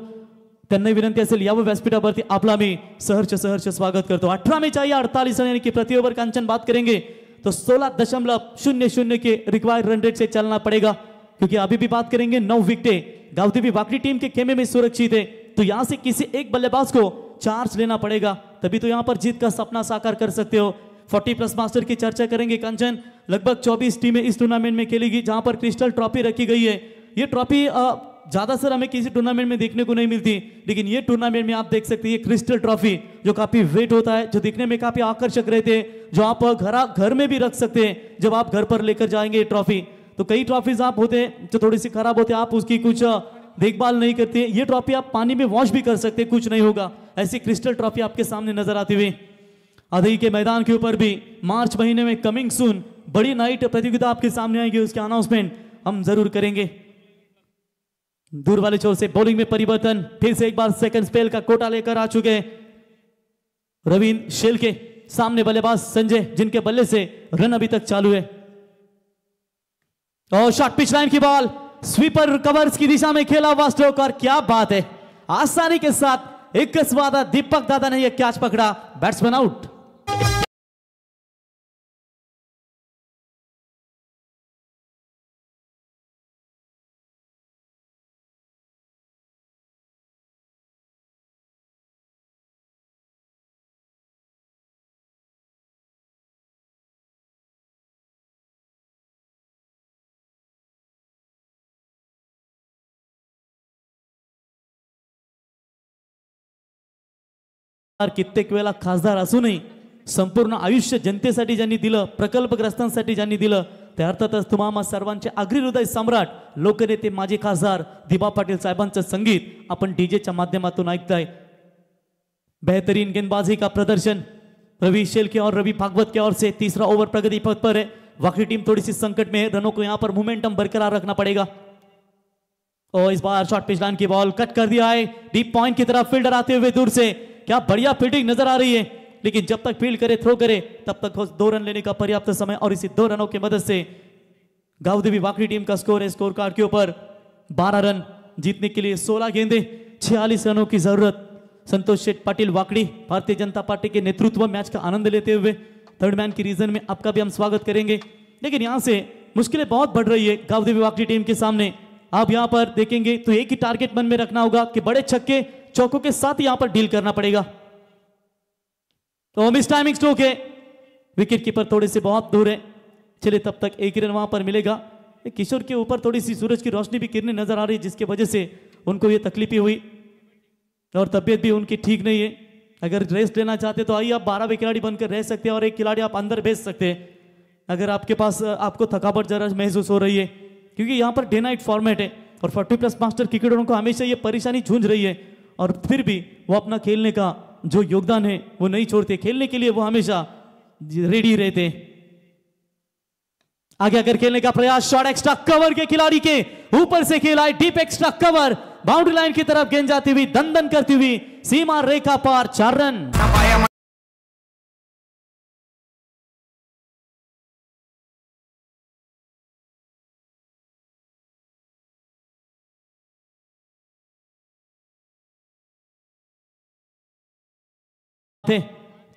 [SPEAKER 3] त्यांनाही विनंती असेल यावं व्यासपीठावरती आपला आम्ही सहर्ष स्वागत करतो। 18 में चाहिए 48 रन, यानी कि प्रति ओवर कांचन बात करेंगे तो 16.00 के रिक्वायर्ड रन रेट से चलना पड़ेगा, क्योंकि अभी भी बात करेंगे 9 विकेटें गावदेवी वाकड़ी टीम के खेमे में सुरक्षित है। तो यहां से किसी एक बल्लेबाज को चार्ज लेना पड़ेगा, तभी तो यहां पर जीत का सपना साकार कर सकते हो। 40+ मास्टर की चर्चा करेंगे कंचन। लगभग 24 टीमें इस टूर्नामेंट में खेलेगी, जहां पर क्रिस्टल ट्रॉफी रखी गई है। ये ट्रॉफी ज्यादा सर हमें किसी टूर्नामेंट में देखने को नहीं मिलती, लेकिन ये टूर्नामेंट में आप देख सकते हैं ये क्रिस्टल ट्रॉफी जो काफी वेट होता है, जो दिखने में काफी आकर्षक रहते हैं, जो आप घर में भी रख सकते हैं जब आप घर पर लेकर जाएंगे ये ट्रॉफी। तो कई ट्रॉफीज आप होते हैं जो थोड़ी सी खराब होते हैं, आप उसकी कुछ देखभाल नहीं करते। ये ट्रॉफी आप पानी में वॉश भी कर सकते हैं, कुछ नहीं होगा। ऐसी क्रिस्टल ट्रॉफी आपके सामने नजर आती हुई आदई के मैदान के ऊपर भी मार्च महीने में कमिंग सून बड़ी नाइट प्रतियोगिता आपके सामने आएगी, उसके अनाउंसमेंट हम जरूर करेंगे। दूर वाले छोर से बॉलिंग में परिवर्तन, फिर से एक बार सेकंड स्पेल का कोटा लेकर आ चुके रवींद्र शेल के सामने बल्लेबाज संजय, जिनके बल्ले से रन अभी तक चालू है। और शॉर्ट पिच लाइन की बॉल स्वीपर कवर्स की दिशा में खेला हुआ स्ट्रोक, और क्या बात है, आसानी के साथ एक वादा दीपक दादा ने यह कैच पकड़ा, बैट्समैन आउट। कित्येक वेळा खासदार असूनही संपूर्ण आयुष्य जनतेसाठी ज्यांनी दिलं, प्रकल्पग्रस्तांसाठी ज्यांनी दिलं, ते अर्थातच तुम्हा सर्वांचे आगरी हृदय सम्राट लोकनेते माजी खासदार दिबा पाटील साहेबांचं संगीत आपण डीजेच्या माध्यमातून ऐकताय। बेहतरीन गेंदबाजी का प्रदर्शन रवि शेल के और रवि भागवत के ओर से। तीसरा ओवर प्रगति पथ पर है, वाकई टीम थोड़ी सी संकट में है, रनों को यहां पर मोमेंटम बरकरार रखना पड़ेगा। और इस बार शॉर्ट पिच लाइन की बॉल कट कर दिया है, डीप पॉइंट की तरफ फील्डर आते हुए दूर से, क्या बढ़िया फील्डिंग नजर आ रही है, लेकिन जब तक फील्ड करे थ्रो करे तब तक 2 रन लेने का पर्याप्त समय। और इसी 2 रनों की मदद से गावदेवी वाकड़ी टीम का स्कोर है स्कोर कार्ड के ऊपर 12 रन, जीतने के लिए 16 गेंदे 46 रनों की जरूरत। संतोष शेठ पाटिल वाकड़ी भारतीय जनता पार्टी के नेतृत्व मैच का आनंद लेते हुए थर्ड मैन की रीजन में आपका भी हम स्वागत करेंगे। लेकिन यहां से मुश्किलें बहुत बढ़ रही है गावदेवी वाकड़ी टीम के सामने। आप यहां पर देखेंगे तो एक ही टारगेट मन में रखना होगा कि बड़े छक्के चौकों के साथ यहां पर डील करना पड़ेगा। तो मिस टाइमिंग स्ट्रोक है, विकेट कीपर थोड़े से बहुत दूर है। चलिए तब तक एक रन वहां पर मिलेगा। किशोर के ऊपर थोड़ी सी सूरज की रोशनी भी किरणें नजर आ रही है, जिसकी वजह से उनको ये तकलीफ ही हुई और तबीयत भी उनकी ठीक नहीं है। अगर रेस्ट लेना चाहते तो आइए, आप 12वें खिलाड़ी बनकर रह सकते हैं और एक खिलाड़ी आप अंदर भेज सकते हैं अगर आपके पास आपको थकावट जरा महसूस हो रही है, क्योंकि यहाँ पर डे नाइट फॉर्मेट है और 40+ मास्टर क्रिकेटरों को हमेशा ये परेशानी झूंझ रही है और फिर भी वो अपना खेलने का जो योगदान है वो नहीं छोड़ते, खेलने के लिए वो हमेशा रेडी रहते। आगे आकर खेलने का प्रयास, शॉट एक्स्ट्रा कवर के खिलाड़ी के ऊपर से खेला है, deep extra cover, boundary line की तरफ गेंद जाती हुई दंदन करती हुई सीमा रेखा पार, 4 रन।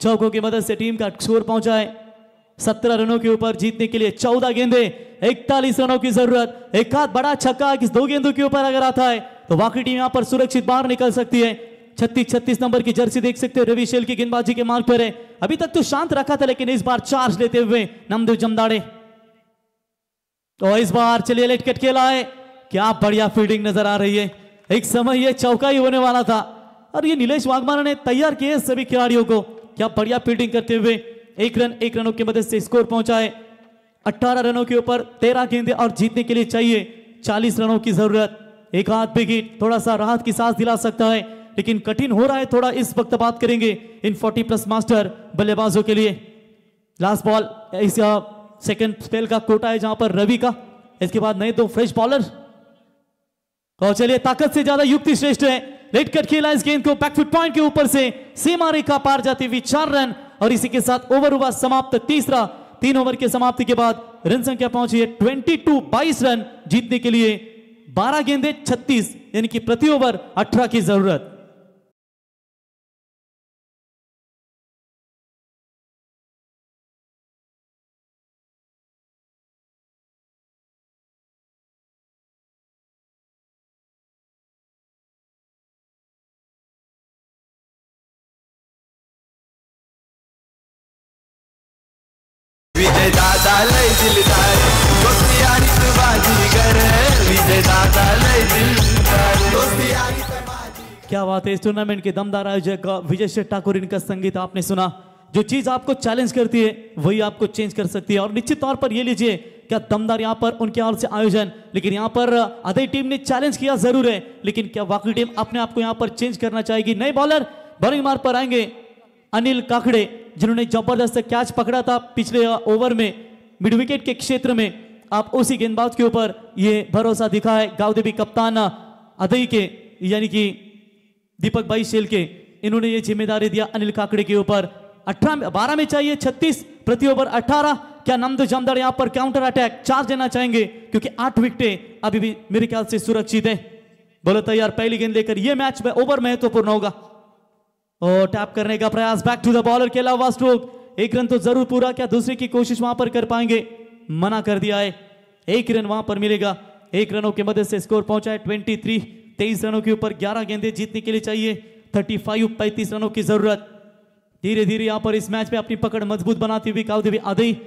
[SPEAKER 3] चौकों की मदद से टीम का स्कोर पहुंचा है 17 रनों के ऊपर जीतने के लिए 14 गेंदे 41 रनों की जरूरत। एक हाथ बड़ा छक्का किस 2 गेंदों के ऊपर अगर आता है तो वाकई टीम यहां पर सुरक्षित बाहर निकल सकती है। 36 नंबर की जर्सी देख सकते हो, रवि शेल की गेंदबाजी के मार्ग पर है। अभी तक तो शांत रखा था लेकिन इस बार चार्ज लेते हुए नामदेव जमदाड़े, तो इस बार चलिए लेट कट खेला है, क्या बढ़िया फील्डिंग नजर आ रही है। एक समय ये चौका ही होने वाला था और ये नीलेश वाघमारा ने तैयार किए सभी खिलाड़ियों को, क्या बढ़िया फील्डिंग करते हुए 1 रनों की मदद से स्कोर पहुंचा है 18 रनों के ऊपर 13 गेंदें और जीतने के लिए चाहिए 40 रनों की जरूरत। एक हाथ विकेट थोड़ा सा राहत की सांस दिला सकता है लेकिन कठिन हो रहा है थोड़ा। इस वक्त बात करेंगे इन 40+ मास्टर बल्लेबाजों के लिए। लास्ट बॉल इस सेकंड स्पेल का कोटा है जहां पर रवि का, इसके बाद नए 2 फ्रेश बॉलर। और चलिए ताकत से ज्यादा युक्ति श्रेष्ठ है, लेट कट खेला इस गेंद को बैकफुट पॉइंट के ऊपर से सीमा रेखा पार जाती हुई 4 रन और इसी के साथ ओवर हुआ समाप्त। तीसरा 3 ओवर के समाप्ति के बाद रन संख्या पहुंची है 22 रन, जीतने के लिए 12 गेंदे 36 यानी कि प्रति ओवर 18 की जरूरत।
[SPEAKER 4] विजय दादा लय दिलदार दोस्ती यारी तू बाजीगर, विजय दादा लय दिलदार दोस्ती यारी तू बाजीगर।
[SPEAKER 3] क्या बात है, इस टूर्नामेंट के दमदार आयोजक विजय शेठ ठाकुर, इनका संगीत आपने सुना। जो चीज आपको चैलेंज करती है वही आपको चेंज कर सकती है और निश्चित तौर पर ये लीजिए क्या दमदार यहाँ पर उनके ओर से आयोजन। लेकिन यहाँ पर अदय टीम ने चैलेंज किया जरूर है, लेकिन क्या वाकई टीम अपने आप को यहाँ पर चेंज करना चाहेगी। नए बॉलर बॉलिंग मार्ग पर आएंगे अनिल काकड़े, जिन्होंने जबरदस्त कैच पकड़ा था पिछले ओवर में मिड विकेट के क्षेत्र में। आप उसी गेंदबाज के ऊपर ये भरोसा दिखा है गावदेवी कप्तान अदई के यानी कि दीपक भाई शेल के, इन्होंने ये जिम्मेदारी दिया अनिल काकड़े के ऊपर। 12 में चाहिए 36 प्रति ओवर 18। क्या नामदेव जमदार यहाँ पर काउंटर अटैक चार्ज देना चाहेंगे क्योंकि 8 विकेटें अभी भी मेरे ख्याल से सुरक्षित है। बोलो तैयार, पहली गेंद लेकर ये मैच में ओवर महत्वपूर्ण होगा। और टैप करने का प्रयास, बैक टू द बॉलर के अलावा स्ट्रोक, 1 रन तो जरूर पूरा, क्या दूसरे की कोशिश वहां पर कर पाएंगे, मना कर दिया है। 1 रन वहां पर मिलेगा, 1 रनों की मदद से स्कोर पहुंचा है 23 रनों के ऊपर 11 गेंदें, जीतने के लिए चाहिए 35 रनों की जरूरत। धीरे धीरे यहां पर इस मैच में अपनी पकड़ मजबूत बनाती हुई कावदेवी अदई,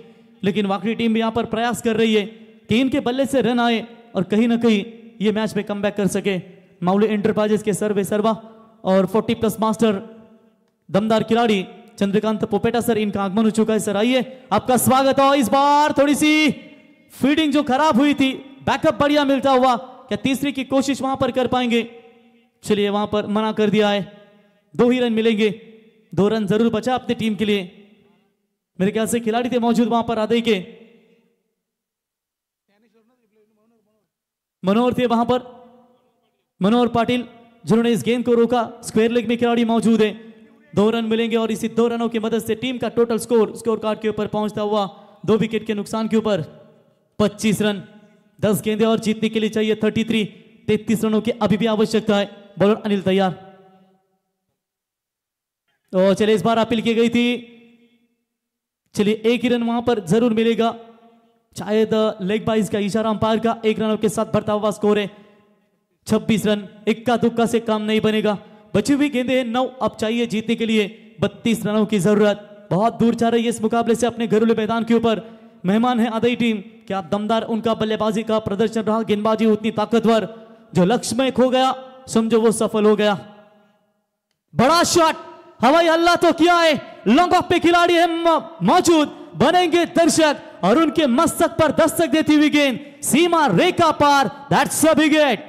[SPEAKER 3] लेकिन वाकई टीम भी यहां पर प्रयास कर रही है कि इनके बल्ले से रन आए और कहीं ना कहीं ये मैच में कमबैक कर सके। माउली एंटरप्राइजेस के सर्वे सर्वा और 40+ मास्टर दमदार खिलाड़ी चंद्रकांत पोपेटा सर, इनका आगमन हो चुका है। सर आइए, आपका स्वागत हो। इस बार थोड़ी सी फील्डिंग जो खराब हुई थी, बैकअप बढ़िया मिलता हुआ, क्या तीसरी की कोशिश वहां पर कर पाएंगे? चलिए वहां पर मना कर दिया है, 2 ही रन मिलेंगे, 2 रन जरूर बचा अपनी टीम के लिए। मेरे ख्याल से खिलाड़ी थे मौजूद वहां पर अदई के, मनोहर थे वहां पर, मनोहर पाटिल, जिन्होंने इस गेंद को रोका। स्क्वायर लेग में खिलाड़ी मौजूद है, 2 रन मिलेंगे और इसी 2 रनों की मदद से टीम का टोटल स्कोर कार्ड के ऊपर पहुंचता हुआ 2 विकेट के नुकसान के ऊपर 25 रन, 10 गेंदें और जीतने के लिए चाहिए 33 रनों की अभी भी आवश्यकता है। बॉलर अनिल तैयार, तो चलिए इस बार अपील की गई थी, चलिए 1 ही रन वहां पर जरूर मिलेगा, शायद लेग बाइज का इशारा अंपायर का। 1 रनों के साथ बढ़ता हुआ स्कोर है 26 रन, इक्का दुक्का से काम नहीं बनेगा। बची हुई गेंदें हैं 9, अब चाहिए जीतने के लिए 32 रनों की जरूरत। बहुत दूर जा रही है इस मुकाबले से अपने घरेलू मैदान के ऊपर। मेहमान है अदई टीम, क्या दमदार उनका बल्लेबाजी का प्रदर्शन रहा, गेंदबाजी उतनी ताकतवर, जो लक्ष्य में खो गया समझो वो सफल हो गया। बड़ा शॉट, हवाई हल्ला तो किया है, लॉन्ग ऑफ पे खिलाड़ी है मौजूद, बनेंगे दर्शक और उनके मस्तक पर दस्तक देती हुई गेंद सीमा रेखा पार। That's a big hit.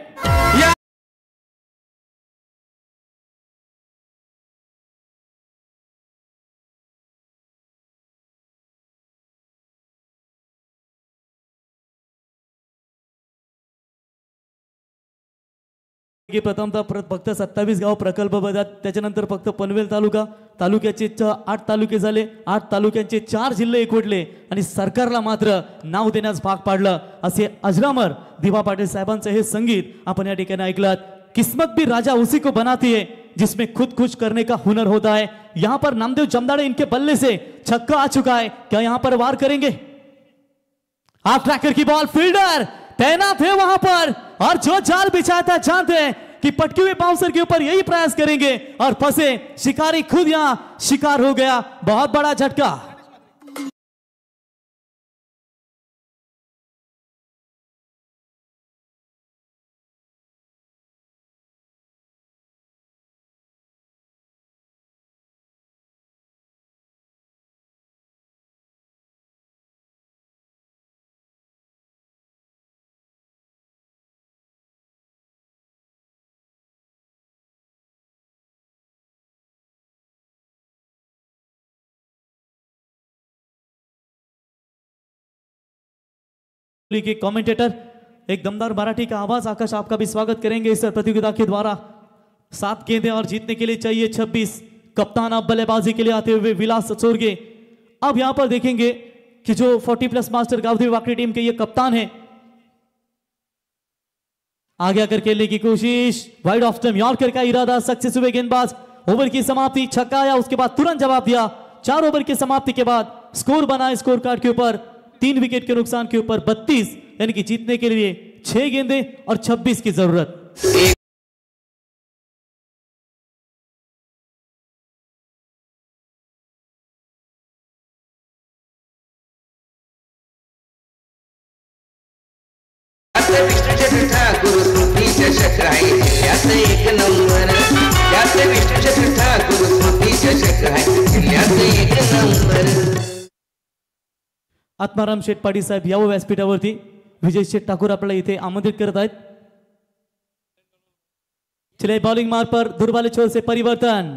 [SPEAKER 3] प्रथमतः फक्त 27 गाव प्रकल्प बघत, त्याच्यानंतर फक्त पनवेल तालुक्याचे 8 तालुके झाले, 8 तालुक्यांचे 4 जिल्हे एकवटले आणि सरकारला मात्र नाव देण्यास भाग पाडलं। असे अजरामर दिवा पाटील साहेबांचं हे संगीत आपण या ठिकाणी ऐकलात। किस्मत भी राजा उसी को बनाती है जिसमें खुद खुश करने का हुनर होता है। यहां पर नामदेव जमदाड़े इनके बल्ले से छक्का आ चुका है, क्या यहां पर वार करेंगे? हाफ ट्रैकर की बॉल, फील्डर तैनात है वहां पर और जो जाल बिछाया था जानते हैं कि पटके हुए बाउंसर के ऊपर यही प्रयास करेंगे और फंसे, शिकारी खुद यहां शिकार हो गया। बहुत बड़ा झटका। के कमेंटेटर एक दमदार मराठी का आवाज आकाश आपका भी स्वागत करेंगे इस प्रतियोगिता के द्वारा। 7 गेंदें और जीतने के लिए चाहिए 26। कप्तान अब बल्लेबाजी के लिए आते हुए विलास चोरगे। अब यहां पर देखेंगे कि जो 40+ मास्टर गावदेवी वाकड़ी टीम के ये कप्तान है, आगे आकर खेलने की कोशिश, वाइड ऑफ स्टंप यॉर्कर का इरादा, सक्सेस हुए गेंदबाज। ओवर की समाप्ति, छक्का आया, उसके बाद तुरंत जवाब दिया। 4 ओवर की समाप्ति के बाद स्कोर बना स्कोर कार्ड के ऊपर 3 विकेट के नुकसान के ऊपर 32, यानी कि जीतने के लिए 6 गेंदें और 26 की जरूरत।
[SPEAKER 5] विष्णू ठाकूर स्मृती चषक आहे जिल्ह्यात 1 नंबर, त्यात विष्णू ठाकूर स्मृती चषक आहे जिल्ह्यात 1 नंबर।
[SPEAKER 3] आत्माराम शेटपाडी साहेब यावं व्यासपीठावरती, विजय शेठ ठाकूर आपल्याला इथे आमंत्रित करत आहेत। चले बॉलिंग मार्ग पर दूरवाले छोर से परिवर्तन।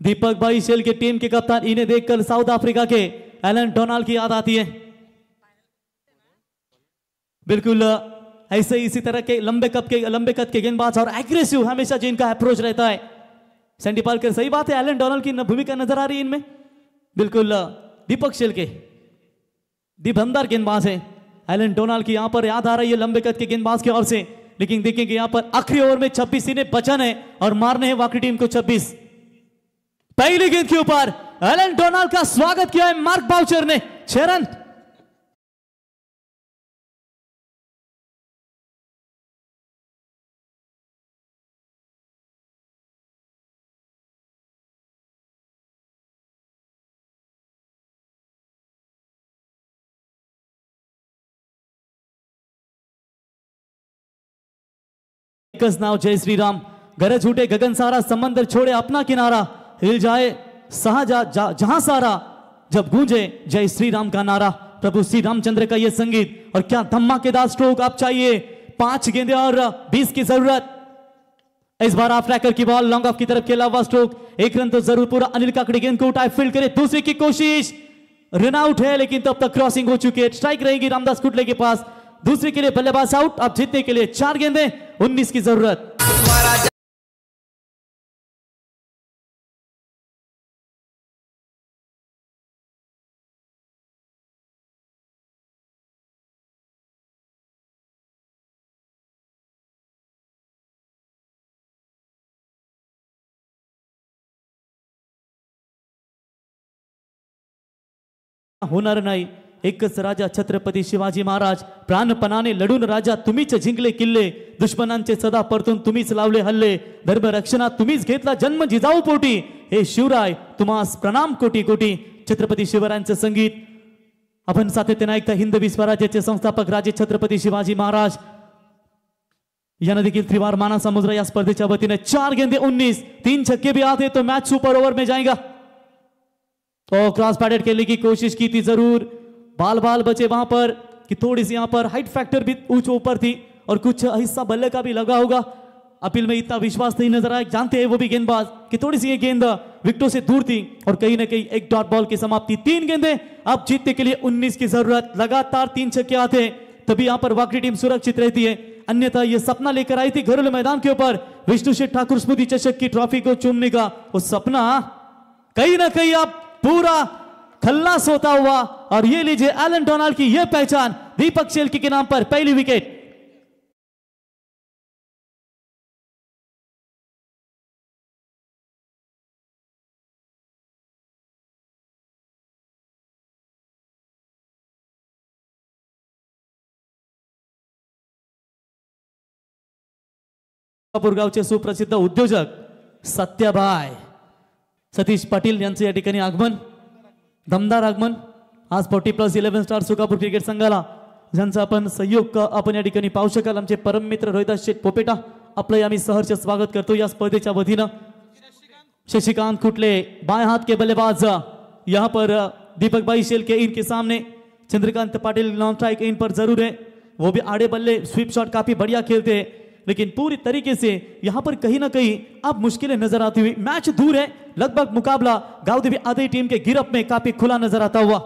[SPEAKER 3] दीपक भाई शेल के टीम के कप्तान, इन्हें देखकर साउथ अफ्रीका के एलन डोनाल्ड की याद आती है। बिल्कुल ऐसे इसी तरह के लंबे कद के गेंदबाज और एग्रेसिव हमेशा जिनका अप्रोच रहता है। सैंडी पार्कर, सही बात है, एलन डोनाल्ड की भूमिका नजर आ रही है इनमें। बिल्कुल दीपक शेल के दमदार गेंदबाज है एलन डोनाल्ड की, यहां पर याद आ रही है लंबे कद के गेंदबाज की ओर से। लेकिन देखेंगे यहां पर आखिरी ओवर में 26 इन्हें बचाना है और मारने हैं वाकड़ी टीम को 26। पहली गेंद के ऊपर एलन डोनाल्ड का स्वागत किया है मार्क बाउचर ने, 6 रन। एकच नाव जय श्रीराम, गरज उठे गगन सारा, समंदर छोड़े अपना किनारा, हिल जाए जहां सारा, जब गूंजे जय श्री राम का नारा। प्रभु श्री रामचंद्र का यह संगीत और क्या धमाकेदार स्ट्रोक आप चाहिए। 5 गेंदें और 20 की जरूरत। इस बार आप ट्रैकर की बॉल लॉन्ग ऑफ की तरफ खेला हुआ स्ट्रोक, 1 रन तो जरूर पूरा। अनिल काकड़ी गेंद को उठाए, फील्ड करे, दूसरी की कोशिश, रन आउट है लेकिन तब तक क्रॉसिंग हो चुकी है। स्ट्राइक रहेगी रामदास कुटले के पास, दूसरे के लिए बल्लेबाज आउट। अब जीतने के लिए 4 गेंदें 19 की जरूरत। होणार नाही, एकच राजा छत्रपती शिवाजी महाराज, प्राणपणाने लढून राजा तुम्हीच जिंकले किल्ले, दुश्मनांचे सदा परतून तुम्हीच लावले हल्ले, धर्म रक्षणात तुम्हीच घेतला जन्म जिजाऊ पोटी, हे शिवराय तुम्हास प्रणाम कोटी कोटी। छत्रपती शिवरायांचं संगीत आपण सातत्याने ऐकता। हिंदवी स्वराज्याचे संस्थापक राजे छत्रपती शिवाजी महाराज यानं देखील त्रिवार माना समुद्र या स्पर्धेच्या वतीने 4 गेंदे 19, 3 छक्के भी आते तो मैच सुपर ओवर में जाएगा। तो क्रॉस पैडेड खेलने की कोशिश की थी जरूर, बाल बाल बचे वहां पर कि थोड़ी सी यहां पर हाइट फैक्टर भी ऊपर थी और कुछ हिस्सा बल्ले का भी लगा होगा। अपील में इतना विश्वास नहीं नजर आया, जानते हैं वो भी गेंदबाज कि थोड़ी सी ये गेंद विकेटों से दूर थी और कहीं ना कहीं एक डॉट बॉल की समाप्ति। 3 गेंदे अब जीतने के लिए 19 की जरूरत, लगातार 3 छक्के आते तभी यहां पर वाकड़ी टीम सुरक्षित रहती है, अन्यथा ये सपना लेकर आई थी घरेलू मैदान के ऊपर विष्णु शेठ ठाकुर स्मृति चषक की ट्रॉफी को चूमने का। वो सपना कहीं ना कहीं अब पूरा खल्लास होता हुआ और ये लीजिए एलन डोनाल्ड की ये पहचान, दीपक शेल्के के नाम पर पहली विकेट। गावचे सुप्रसिद्ध उद्योजक सत्याबाई सतीश पाटील यांचे या ठिकाणी आगमन, दमदार आगमन आज 40+11 स्टार सुकापूर क्रिकेट संघाला, ज्यांचा आपण संयोग आपण या ठिकाणी पाहू शकाल। आमचे परम मित्र रोहिदास शेठ पोपेटा आपलं आम्ही सहर्ष स्वागत करतो या स्पर्धेच्या वतीनं। शशिकांत खुटले बाएं हाथ के बल्लेबाज, यहाँ पर दीपक भाई शेल्के इनके सामने, Chandrakant Patil non strike in पर जरूर है, वो भी आड़े बल्ले स्वीप शॉट काफी बढ़िया खेलते हैं, लेकिन पूरी तरीके से यहां पर कहीं ना कहीं अब मुश्किलें नजर आती हुई। मैच दूर है, लगभग मुकाबला गावदेवी आधी टीम के गिरफ्त में काफी खुला नजर आता हुआ।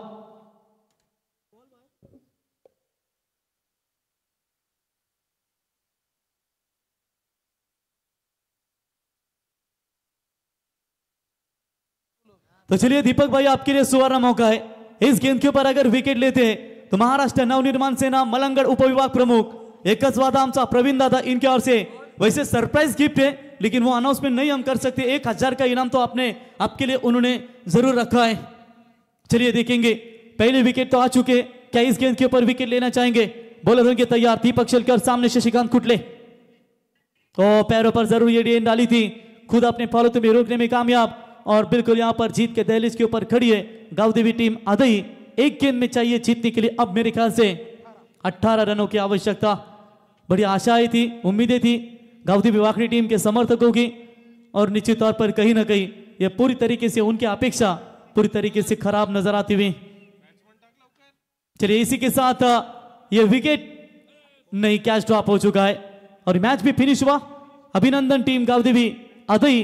[SPEAKER 3] तो चलिए दीपक भाई, आपके लिए सुवर्ण मौका है, इस गेंद के ऊपर अगर विकेट लेते हैं तो महाराष्ट्र नवनिर्माण सेना मलंगड उपविभाग प्रमुख एकच वादा आमचा प्रवीण दादा इनके ओर से, वैसे सरप्राइज गिफ्ट है लेकिन वो अनाउंसमेंट नहीं हम कर सकते। 1000 का इनाम तो आपके लिए उन्होंने जरूर रखा है। चलिए देखेंगे, पहले विकेट तो आ चुके, क्या इस गेंद के ऊपर विकेट लेना चाहेंगे? बॉलर होंगे तैयार, दीपक शेल्के और सामने शशिकांत खुटले। तो पैरों पर जरूर ये गेंद डाली थी, खुद अपने फॉलो तुम्हें रोकने में कामयाब और बिल्कुल यहां पर जीत के दहलीज के ऊपर खड़ी है गावदेवी टीम आधई। एक गेंद में चाहिए जीतने के लिए अब मेरे ख्याल से 18 रनों की आवश्यकता। बड़ी आशाएं थी, उम्मीदें थी गावदेवी वाकड़ी टीम के समर्थकों की और निश्चित तौर पर कहीं ना कहीं यह पूरी तरीके से उनकी अपेक्षा पूरी तरीके से खराब नजर आती हुई। चलिए इसी के साथ यह विकेट नहीं, कैच ड्रॉप हो चुका है और मैच भी फिनिश हुआ। अभिनंदन टीम गावदेवी आधई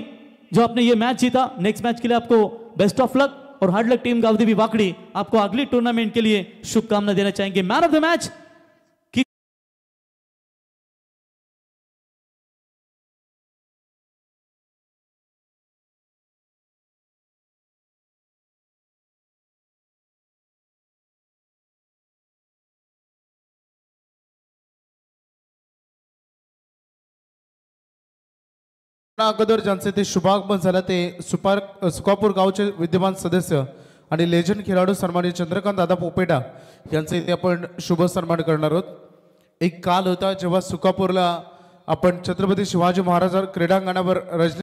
[SPEAKER 3] जो आपने ये मैच जीता। नेक्स्ट मैच के लिए आपको बेस्ट ऑफ लक और हार्ड लक टीम गावदेवी वाकड़ी आपको अगली टूर्नामेंट के लिए शुभकामना देना चाहेंगे। मैन ऑफ द मैच
[SPEAKER 1] अगोदर ज्यांचे ते शुभागमन झालं ते सुकापूर गावचे विद्यमान सदस्य आणि लेजंड खेळाडू सन्मानित चंद्रकांत दादा पोपेटा यांचे इथे आपण शुभ सन्मान करणार आहोत। एक काल होता जेव्हा सुकापूरला आपण छत्रपती शिवाजी महाराज क्रीडांगणावर रजनी